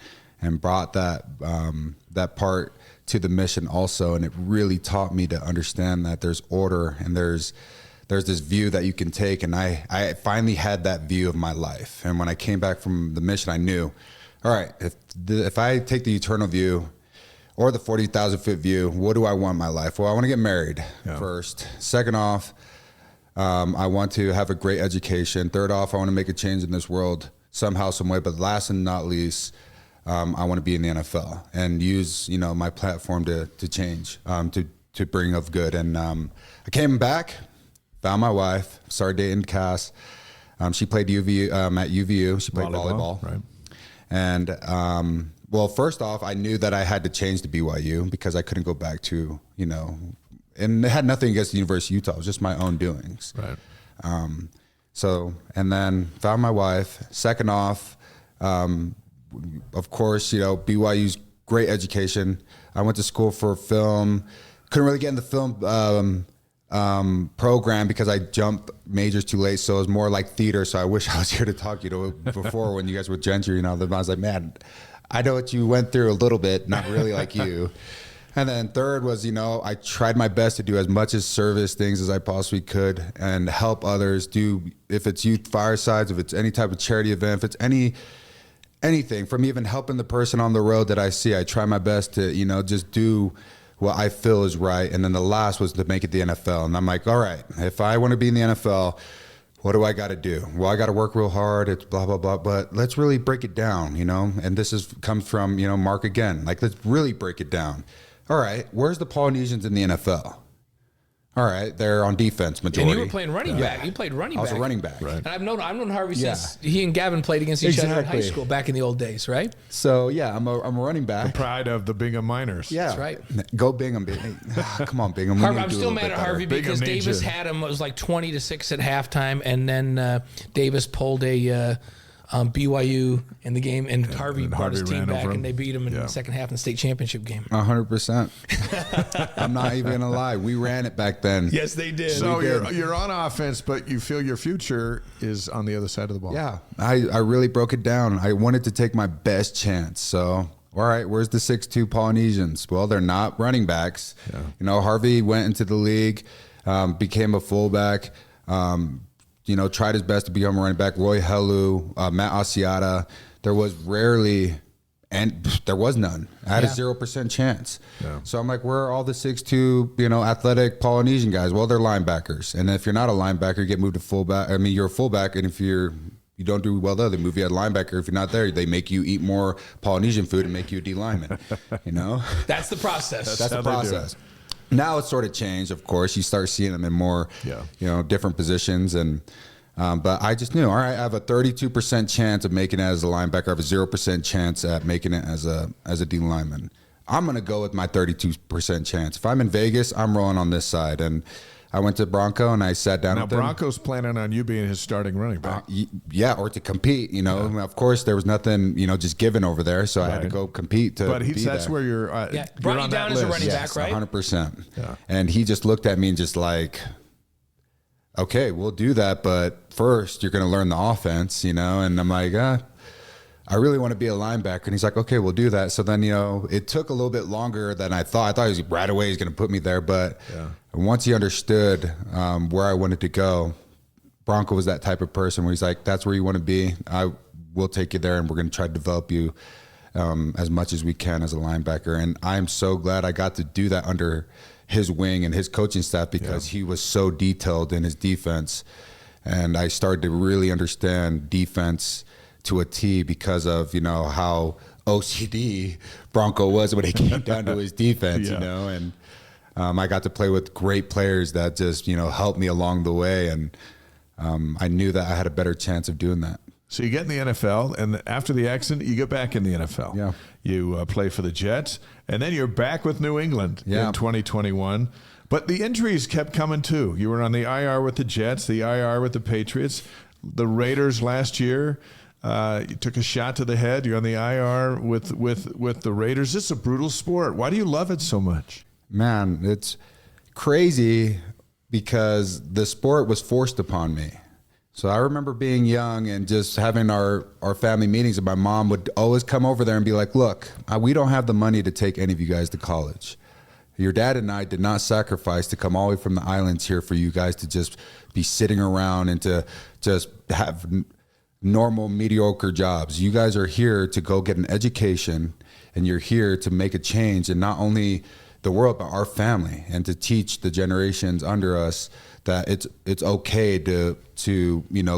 B: brought that part to the mission also, and it really taught me to understand that there's order and there's this view that you can take, and I finally had that view of my life. And when I came back from the mission, I knew, all right, if I take the eternal view or the 40,000-foot view, what do I want in my life? Well, I want to get married first. Second off, I want to have a great education. Third off, I want to make a change in this world somehow, some way. But last and not least, I want to be in the NFL and use, my platform to change, to bring of good. And I came back, found my wife, started dating Cass. She played UVU, at UVU. She played volleyball.
A: Right.
B: And well, first off, I knew that I had to change to BYU because I couldn't go back to, and it had nothing against the University of Utah. It was just my own doings.
A: Right.
B: So, and then found my wife. Second off, of course, BYU's great education. I went to school for film. Couldn't really get in the film program because I jumped majors too late. So it was more like theater. So I wish I was here to talk, before when you guys were Gentry, I was like, man, I know what you went through a little bit, not really like you. And then third was, I tried my best to do as much as service things as I possibly could and help others do, if it's youth firesides, if it's any type of charity event, if it's anything from even helping the person on the road that I see. I try my best to, just do what I feel is right. And then the last was to make it the NFL. And I'm like, all right, if I want to be in the NFL, what do I got to do? Well, I got to work real hard. It's blah, blah, blah. But let's really break it down, and this comes from, Mark again. Like, let's really break it down. All right, where's the Polynesians in the NFL? All right, they're on defense majority.
C: And you were playing running back. You played running back.
B: I was a running back.
A: Right.
C: And I've known Harvey since he and Gavin played against each other in high school back in the old days, right?
B: So, yeah, I'm a running back.
A: Pride of the Bingham Miners.
B: Yeah.
C: That's right.
B: Go Bingham, baby. Come on, Bingham.
C: I'm still mad at Harvey because Davis had him. It was like 20-6 at halftime, and then Davis pulled a BYU in the game, and Harvey brought his team back, and they beat him in the second half in the state championship game.
B: 100%. I'm not even gonna lie. We ran it back then.
C: Yes, they did.
A: So you're on offense, but you feel your future is on the other side of the ball.
B: Yeah, I really broke it down. I wanted to take my best chance. So, all right, where's the 6'2" Polynesians? Well, they're not running backs. Yeah. Harvey went into the league, became a fullback. Tried his best to become a running back. Roy Helu, Matt Asiata. There was rarely, and there was none. I had a 0% chance. Yeah. So I'm like, where are all the 6'2", athletic Polynesian guys? Well, they're linebackers. And if you're not a linebacker, you get moved to fullback. I mean, you're a fullback, and if you don't do well there, they move you at linebacker. If you're not there, they make you eat more Polynesian food and make you a D lineman.
C: That's the process.
B: That's the process. Now it's sort of changed, of course. You start seeing them in more, different positions. And but I just knew, all right, I have a 32% chance of making it as a linebacker. I have a 0% chance at making it as a D lineman. I'm going to go with my 32% chance. If I'm in Vegas, I'm rolling on this side. And I went to Bronco and I sat down with him.
A: Now, Bronco's planning on you being his starting running back.
B: Or to compete, Of course, there was nothing, just given over there, so I had to go compete to
A: But
B: be
A: that's
B: there.
A: where you're
C: brought you down as a running
B: Yes,
C: back, right?
B: 100%.
A: Yeah.
B: And he just looked at me and just like, okay, we'll do that, but first you're going to learn the offense, And I'm like, I really want to be a linebacker. And he's like, okay, we'll do that. So then, it took a little bit longer than I thought. I thought he was right away he's going to put me there. But once he understood where I wanted to go, Bronco was that type of person where he's like, that's where you want to be. I will take you there, and we're going to try to develop you as much as we can as a linebacker. And I'm so glad I got to do that under his wing and his coaching staff because he was so detailed in his defense. And I started to really understand defense to a T because of, how OCD Bronco was when it came down to his defense, and I got to play with great players that just, helped me along the way. And I knew that I had a better chance of doing that.
A: So you get in the NFL, and after the accident, you get back in the NFL.
B: Yeah.
A: You play for the Jets, and then you're back with New England in 2021. But the injuries kept coming too. You were on the IR with the Jets, the IR with the Patriots, the Raiders last year. You took a shot to the head. You're on the IR with the Raiders. This is a brutal sport. Why do you love it so much?
B: Man, it's crazy because the sport was forced upon me. So I remember being young and just having our family meetings, and my mom would always come over there and be like, look, we don't have the money to take any of you guys to college. Your dad and I did not sacrifice to come all the way from the islands here for you guys to just be sitting around and to just have normal, mediocre jobs. You guys are here to go get an education, and you're here to make a change, and not only the world, but our family, and to teach the generations under us that it's okay to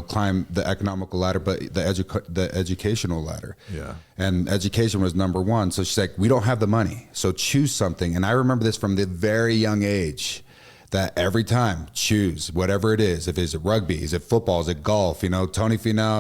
B: climb the economical ladder, but the educational ladder.
A: Yeah.
B: And education was number one. So she's like, we don't have the money, so choose something. And I remember this from the very young age, that every time, choose whatever it is. If it's rugby, is it football, is it golf? Tony Finau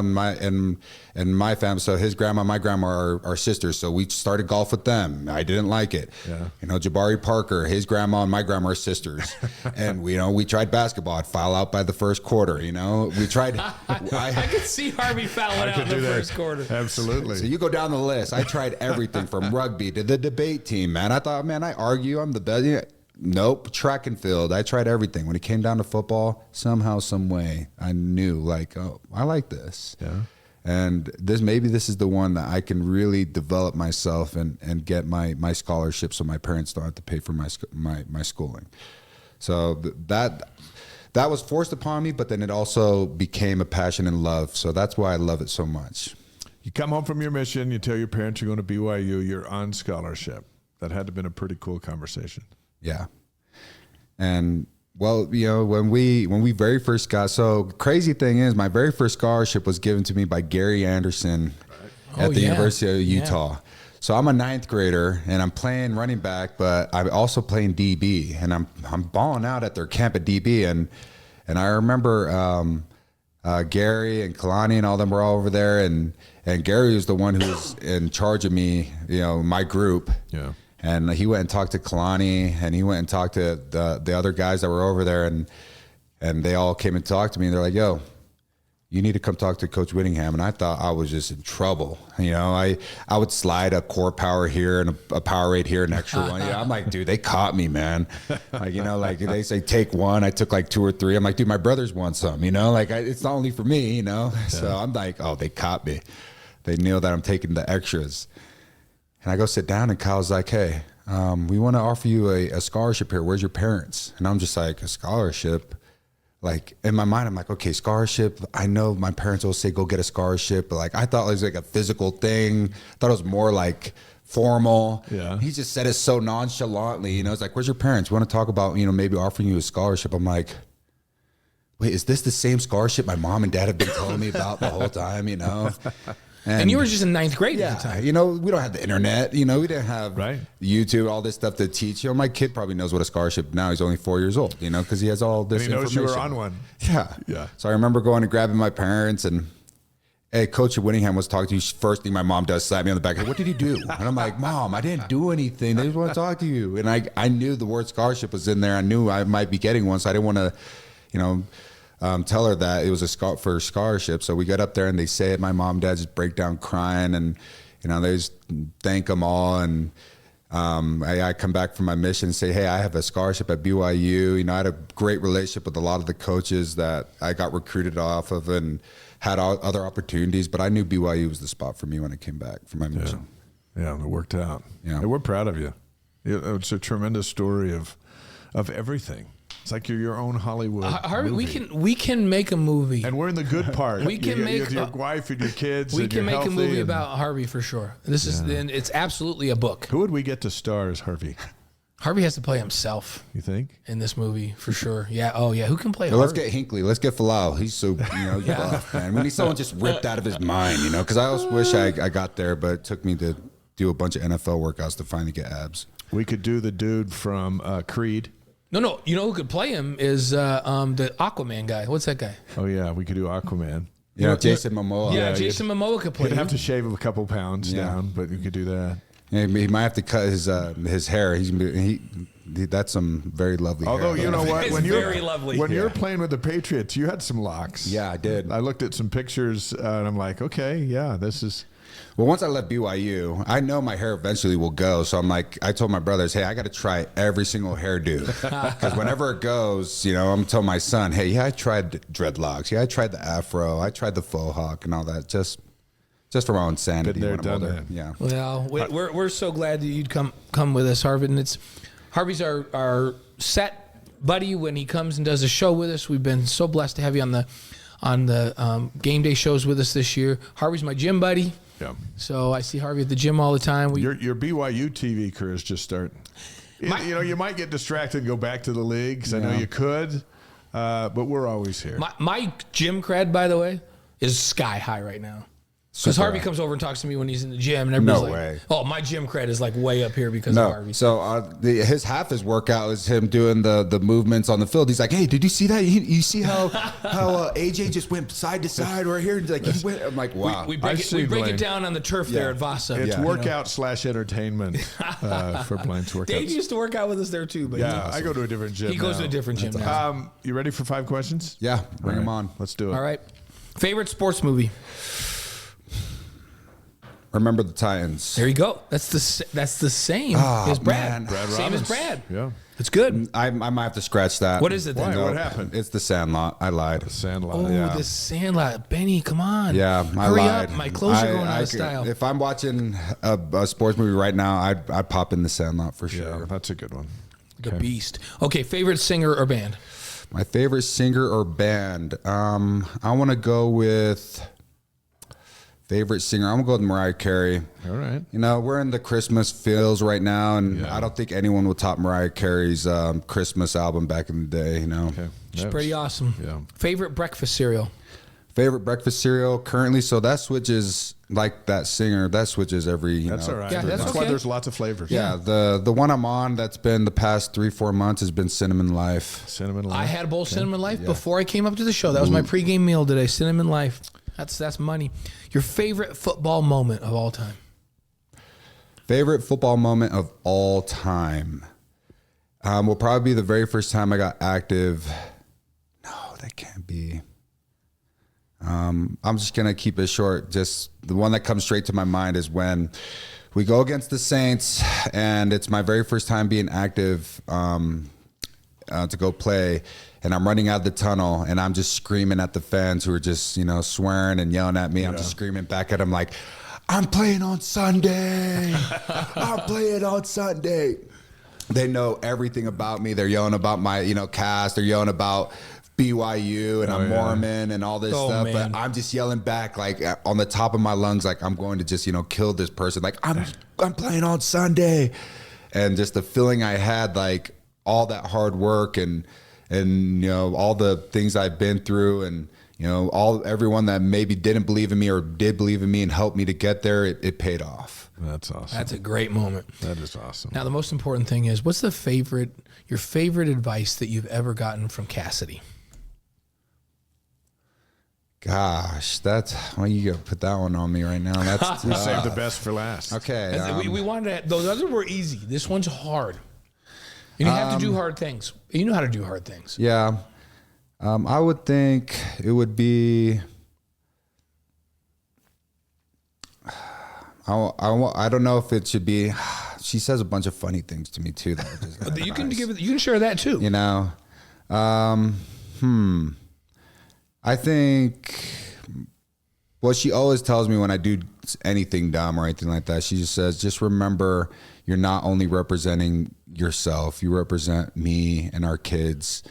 B: and my family, so his grandma, my grandma are sisters, so we started golf with them. I didn't like it.
A: Yeah.
B: Jabari Parker, his grandma and my grandma are sisters. And we tried basketball. I'd foul out by the first quarter. We tried.
C: I could see Harvey fouling out in the first quarter.
A: Absolutely.
B: So you go down the list. I tried everything from rugby to the debate team, man. I thought, man, I argue, I'm the best. Nope. Track and field. I tried everything. When it came down to football, somehow, some way, I knew, like, oh, I like this.
A: Yeah.
B: And maybe this is the one that I can really develop myself and get my scholarship, so my parents don't have to pay for my schooling. So that was forced upon me, but then it also became a passion and love. So that's why I love it so much.
A: You come home from your mission, you tell your parents you're going to BYU, you're on scholarship. That had to have been a pretty cool conversation.
B: Yeah. And well, when we very first got, so crazy thing is, my very first scholarship was given to me by Gary Anderson at the University of Utah. Yeah. So I'm a 9th grader and I'm playing running back, but I'm also playing DB, and I'm balling out at their camp at DB. And I remember Gary and Kalani and all them were all over there, and Gary was the one who was in charge of me, my group.
A: Yeah.
B: And he went and talked to Kalani, and he went and talked to the other guys that were over there, and they all came and talked to me. And they're like, yo, you need to come talk to Coach Whittingham. And I thought I was just in trouble. I would slide a core power here and a power rate here, an extra one. I'm like, dude, they caught me, man. Like they say take one. I took like 2 or 3. I'm like, dude, my brothers want some, it's not only for me, Yeah. So I'm like, oh, they caught me. They knew that I'm taking the extras. And I go sit down, and Kyle's like, hey, we want to offer you a scholarship here. Where's your parents? And I'm just like, a scholarship? Like, in my mind, I'm like, okay, scholarship. I know my parents will say, go get a scholarship. But like, I thought it was like a physical thing. I thought it was more like formal.
A: Yeah.
B: He just said it so nonchalantly. It's like, where's your parents? We want to talk about, maybe offering you a scholarship. I'm like, wait, is this the same scholarship my mom and dad have been telling me about the whole time,
C: And you were just in 9th grade at the time.
B: We don't have the internet. We didn't have YouTube, all this stuff to teach. My kid probably knows what a scholarship now. He's only 4 years old, because he has all this information.
A: And he knows you were on one.
B: Yeah.
A: Yeah.
B: So I remember going and grabbing my parents, and, hey, Coach Whittingham was talking to you. First thing my mom does, slap me on the back. Hey, what did he do? And I'm like, Mom, I didn't do anything. They just want to talk to you. And I knew the word scholarship was in there. I knew I might be getting one, so I didn't want to, tell her that it was for a scholarship. So we got up there and they say it. My mom and dad just break down crying, and they just thank them all. And I come back from my mission and say, hey, I have a scholarship at BYU. I had a great relationship with a lot of the coaches that I got recruited off of, and had other opportunities. But I knew BYU was the spot for me when I came back from my mission.
A: Yeah, it worked out.
B: Yeah.
A: And we're proud of you. It's a tremendous story of everything. It's like you're your own Hollywood movie.
C: We can make a movie,
A: and we're in the good part.
C: We can make
A: your wife and your kids.
C: We
A: and
C: can
A: you're
C: make a movie
A: and,
C: about Harvey for sure. This is it's absolutely a book.
A: Who would we get to star as Harvey?
C: Harvey has to play himself.
A: You think?
C: In this movie for sure. Yeah. Oh yeah. Who can play?
B: Let's get Hinckley. Let's get Falau. He's so buff, man. We need someone just ripped out of his mind, Because I always wish I got there, but it took me to do a bunch of NFL workouts to finally get abs.
A: We could do the dude from Creed.
C: No. You know who could play him is the Aquaman guy. What's that guy?
A: Oh yeah, we could do Aquaman.
B: Yeah, Jason Momoa.
C: Yeah, Jason Momoa could play.
A: He'd have to shave a couple pounds down, but you could do that.
B: Yeah, he might have to cut his hair. That's some very lovely hair.
A: Although, you know what?
C: It's very lovely.
A: When you're playing with the Patriots, you had some locks.
B: Yeah, I did.
A: I looked at some pictures, and I'm like, okay, yeah, this is...
B: Well, once I left BYU, I know my hair eventually will go. So I'm like, I told my brothers, hey, I got to try every single hairdo. Because whenever it goes, I'm telling my son, hey, yeah, I tried dreadlocks. Yeah, I tried the afro. I tried the faux hawk and all that. Just for my own sanity.
A: Been there, done that.
B: Yeah.
C: Well, we're so glad that you'd come with us, Harvey. And Harvey's our set buddy when he comes and does a show with us. We've been so blessed to have you on the game day shows with us this year. Harvey's my gym buddy.
A: Yeah.
C: So I see Harvey at the gym all the time.
A: Your BYU TV career is just starting. You might get distracted and go back to the leagues. I know you could, but we're always here.
C: My gym cred, by the way, is sky high right now. Because Harvey comes over and talks to me when he's in the gym, and everybody's like, "Oh, my gym cred is like way up here because of Harvey."
B: So half his workout is him doing the movements on the field. He's like, "Hey, did you see that? You see how AJ just went side to side right here?" Like he went. I'm like, "Wow."
C: We break it down on the turf there at Vasa.
A: It's workout / entertainment for Blaine's workouts.
C: Dave used to work out with us there too, but
A: I go to a different gym.
C: He goes to a different gym now.
A: You ready for 5 questions?
B: Yeah, bring them on.
A: Let's do it.
C: All right. Favorite sports movie?
B: Remember the Titans.
C: There you go. That's the same as Brad.
A: Brad
C: same
A: Robbins.
C: as Brad.
A: Yeah.
C: It's good.
B: I might have to scratch that.
C: What is it then?
A: Why? What happened?
B: It's the Sandlot. I lied.
A: Sandlot.
C: Oh,
B: Yeah.
C: the Sandlot. Benny, come on.
B: Yeah, I
C: Hurry
B: lied.
C: up. My clothes are going out of style.
B: If I'm watching a sports movie right now, I'd pop in the Sandlot for sure.
A: Yeah, that's a good one.
C: The Beast. Okay, favorite singer or band?
B: My favorite singer or band? I want to go with favorite singer. I'm going to go with Mariah Carey.
A: All right.
B: You know, we're in the Christmas feels right now, and I don't think anyone will top Mariah Carey's Christmas album back in the day, you know.
A: Okay.
C: It's pretty awesome.
A: Yeah.
C: Favorite breakfast cereal?
B: Favorite breakfast cereal currently, so that switches like that singer. That switches every.
A: That's all right.
C: Yeah, that's
A: why
C: okay.
A: there's lots of flavors.
B: Yeah, the one I'm on that's been the past 3-4 months has been Cinnamon Life.
A: Cinnamon Life.
C: I had a bowl of Cinnamon Life before I came up to the show. That was my pregame meal today. Cinnamon Life. That's money. Your favorite football moment of all time?
B: Favorite football moment of all time will probably be the very first time I got active. No, that can't be. I'm just going to keep it short. Just the one that comes straight to my mind is when we go against the Saints, and it's my very first time being active to go play. And I'm running out of the tunnel, and I'm just screaming at the fans who are just, swearing and yelling at me. I'm just screaming back at them like, I'm playing on Sunday. I'm playing on Sunday. They know everything about me. They're yelling about my, cast. They're yelling about BYU, and I'm Mormon and all this stuff.
C: Man.
B: But I'm just yelling back like on the top of my lungs, like I'm going to just, kill this person. Like I'm playing on Sunday. And just the feeling I had, like all that hard work and all the things I've been through, and everyone that maybe didn't believe in me or did believe in me and helped me to get there, it paid off.
A: That's awesome.
C: That's a great moment.
A: That is awesome.
C: Now, the most important thing is, what's your favorite advice that you've ever gotten from Cassidy?
B: Gosh, you gotta put that one on me right now. That's
A: We saved the best for last.
B: Okay.
C: We wanted to, those others were easy. This one's hard. And you have to do hard things. You know how to do hard things.
B: Yeah. I would think it would be. I don't know if it should be. She says a bunch of funny things to me too.
C: You can share that too.
B: I think. Well, she always tells me when I do anything dumb or anything like that, she just says, just remember, you're not only representing yourself, you represent me and our kids.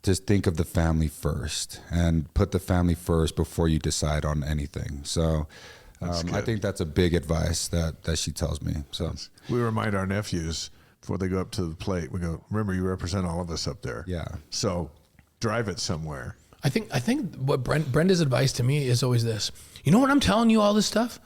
B: Just think of the family first and put the family first before you decide on anything. So I think that's a big advice that she tells me. So
A: we remind our nephews before they go up to the plate, we go, remember, you represent all of us up there.
B: Yeah.
A: So drive it somewhere.
C: I think what Brenda's advice to me is always this. You know what I'm telling you all this stuff?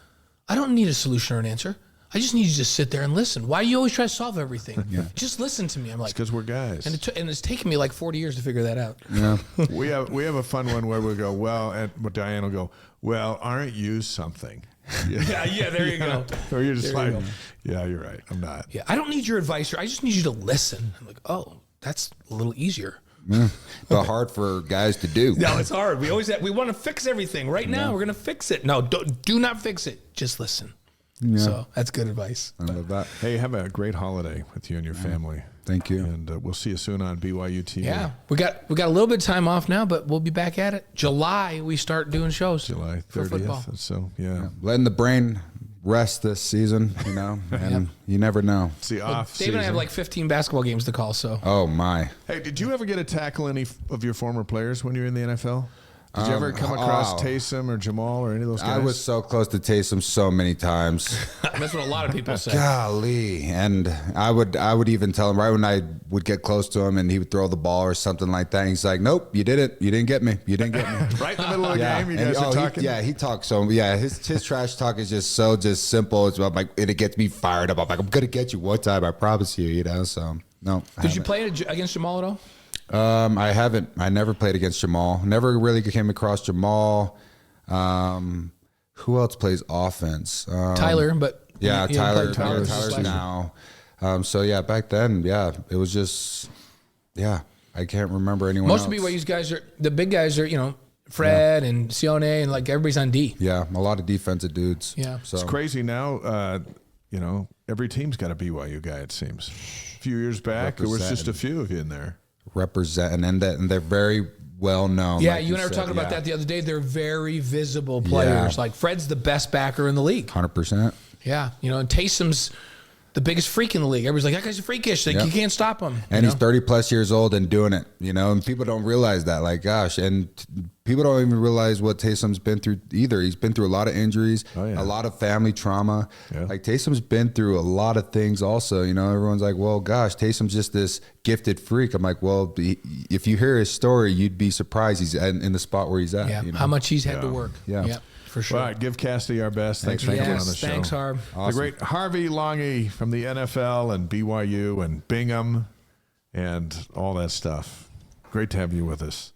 C: I don't need a solution or an answer. I just need you to just sit there and listen. Why do you always try to solve everything? Just listen to me. I'm like,
A: because we're guys.
C: And it's taken me like 40 years to figure that out.
B: Yeah.
A: we have a fun one where we go, well, and Diane will go, well, aren't you something?
C: Yeah, there you go.
A: Or you're just
C: There you
A: like,
C: go.
A: yeah, you're right. I'm not.
C: Yeah, I don't need your advice. I just need you to listen. I'm like, oh, that's a little easier.
B: But hard for guys to do.
C: No, it's hard. We want to fix everything right now. We're gonna fix it. No, do not fix it. Just listen. Yeah. So that's good advice.
B: I love that.
A: Hey, have a great holiday with you and your family.
B: Thank you.
A: And we'll see you soon on BYU TV.
C: Yeah, we got a little bit of time off now, but we'll be back at it. July we start doing shows.
A: July
C: for football.
A: 30th. So yeah,
B: letting the brain rest this season, and you never know.
A: It's the off
C: Dave and I have like 15 basketball games to call. So
B: oh my.
A: Hey, did you ever get to tackle any of your former players when you were in the NFL? Did you ever come across Taysom or Jamal or any of those guys?
B: I was so close to Taysom so many times.
C: That's what a lot of people say.
B: Golly. And I would even tell him right when I would get close to him and he would throw the ball or something like that. And he's like, nope, you didn't. You didn't get me. You didn't get me.
A: Right in the middle of the game, you guys are talking?
B: He talks so, his trash talk is just so simple. It's like, it gets me fired up. I'm like, I'm going to get you one time, I promise you, so no.
C: Did you play against Jamal at all?
B: I haven't. I never played against Jamal. Never really came across Jamal. Who else plays offense?
C: Tyler, but
B: Tyler's now. Back then, it was just, I can't remember anyone
C: Most
B: else.
C: of BYU's guys are, the big guys are, Fred and Sione, and like everybody's on D.
B: Yeah, a lot of defensive dudes.
C: Yeah.
B: So.
A: It's crazy now. Every team's got a BYU guy, it seems. A few years back, there was just a few of you in there.
B: Represent, and they're very well known.
C: Yeah, like you and I were talking about that the other day. They're very visible players. Like Fred's the best backer in the league.
B: 100%.
C: Yeah, and Taysom's the biggest freak in the league. Everybody's like, that guy's a freakish. Like, you can't stop him.
B: And he's 30 plus years old and doing it, and people don't realize that. Like, gosh, and people don't even realize what Taysom's been through either. He's been through a lot of injuries, a lot of family trauma. Yeah. Like, Taysom's been through a lot of things also. Everyone's like, well, gosh, Taysom's just this gifted freak. I'm like, well, if you hear his story, you'd be surprised he's in the spot where he's at.
C: Yeah, how much he's had to work.
B: Yeah.
C: For sure.
A: All right, give Cassidy our best. Thanks for coming on the show.
C: Thanks, Harv.
A: Awesome. The great Harvey Langi from the NFL and BYU and Bingham and all that stuff. Great to have you with us.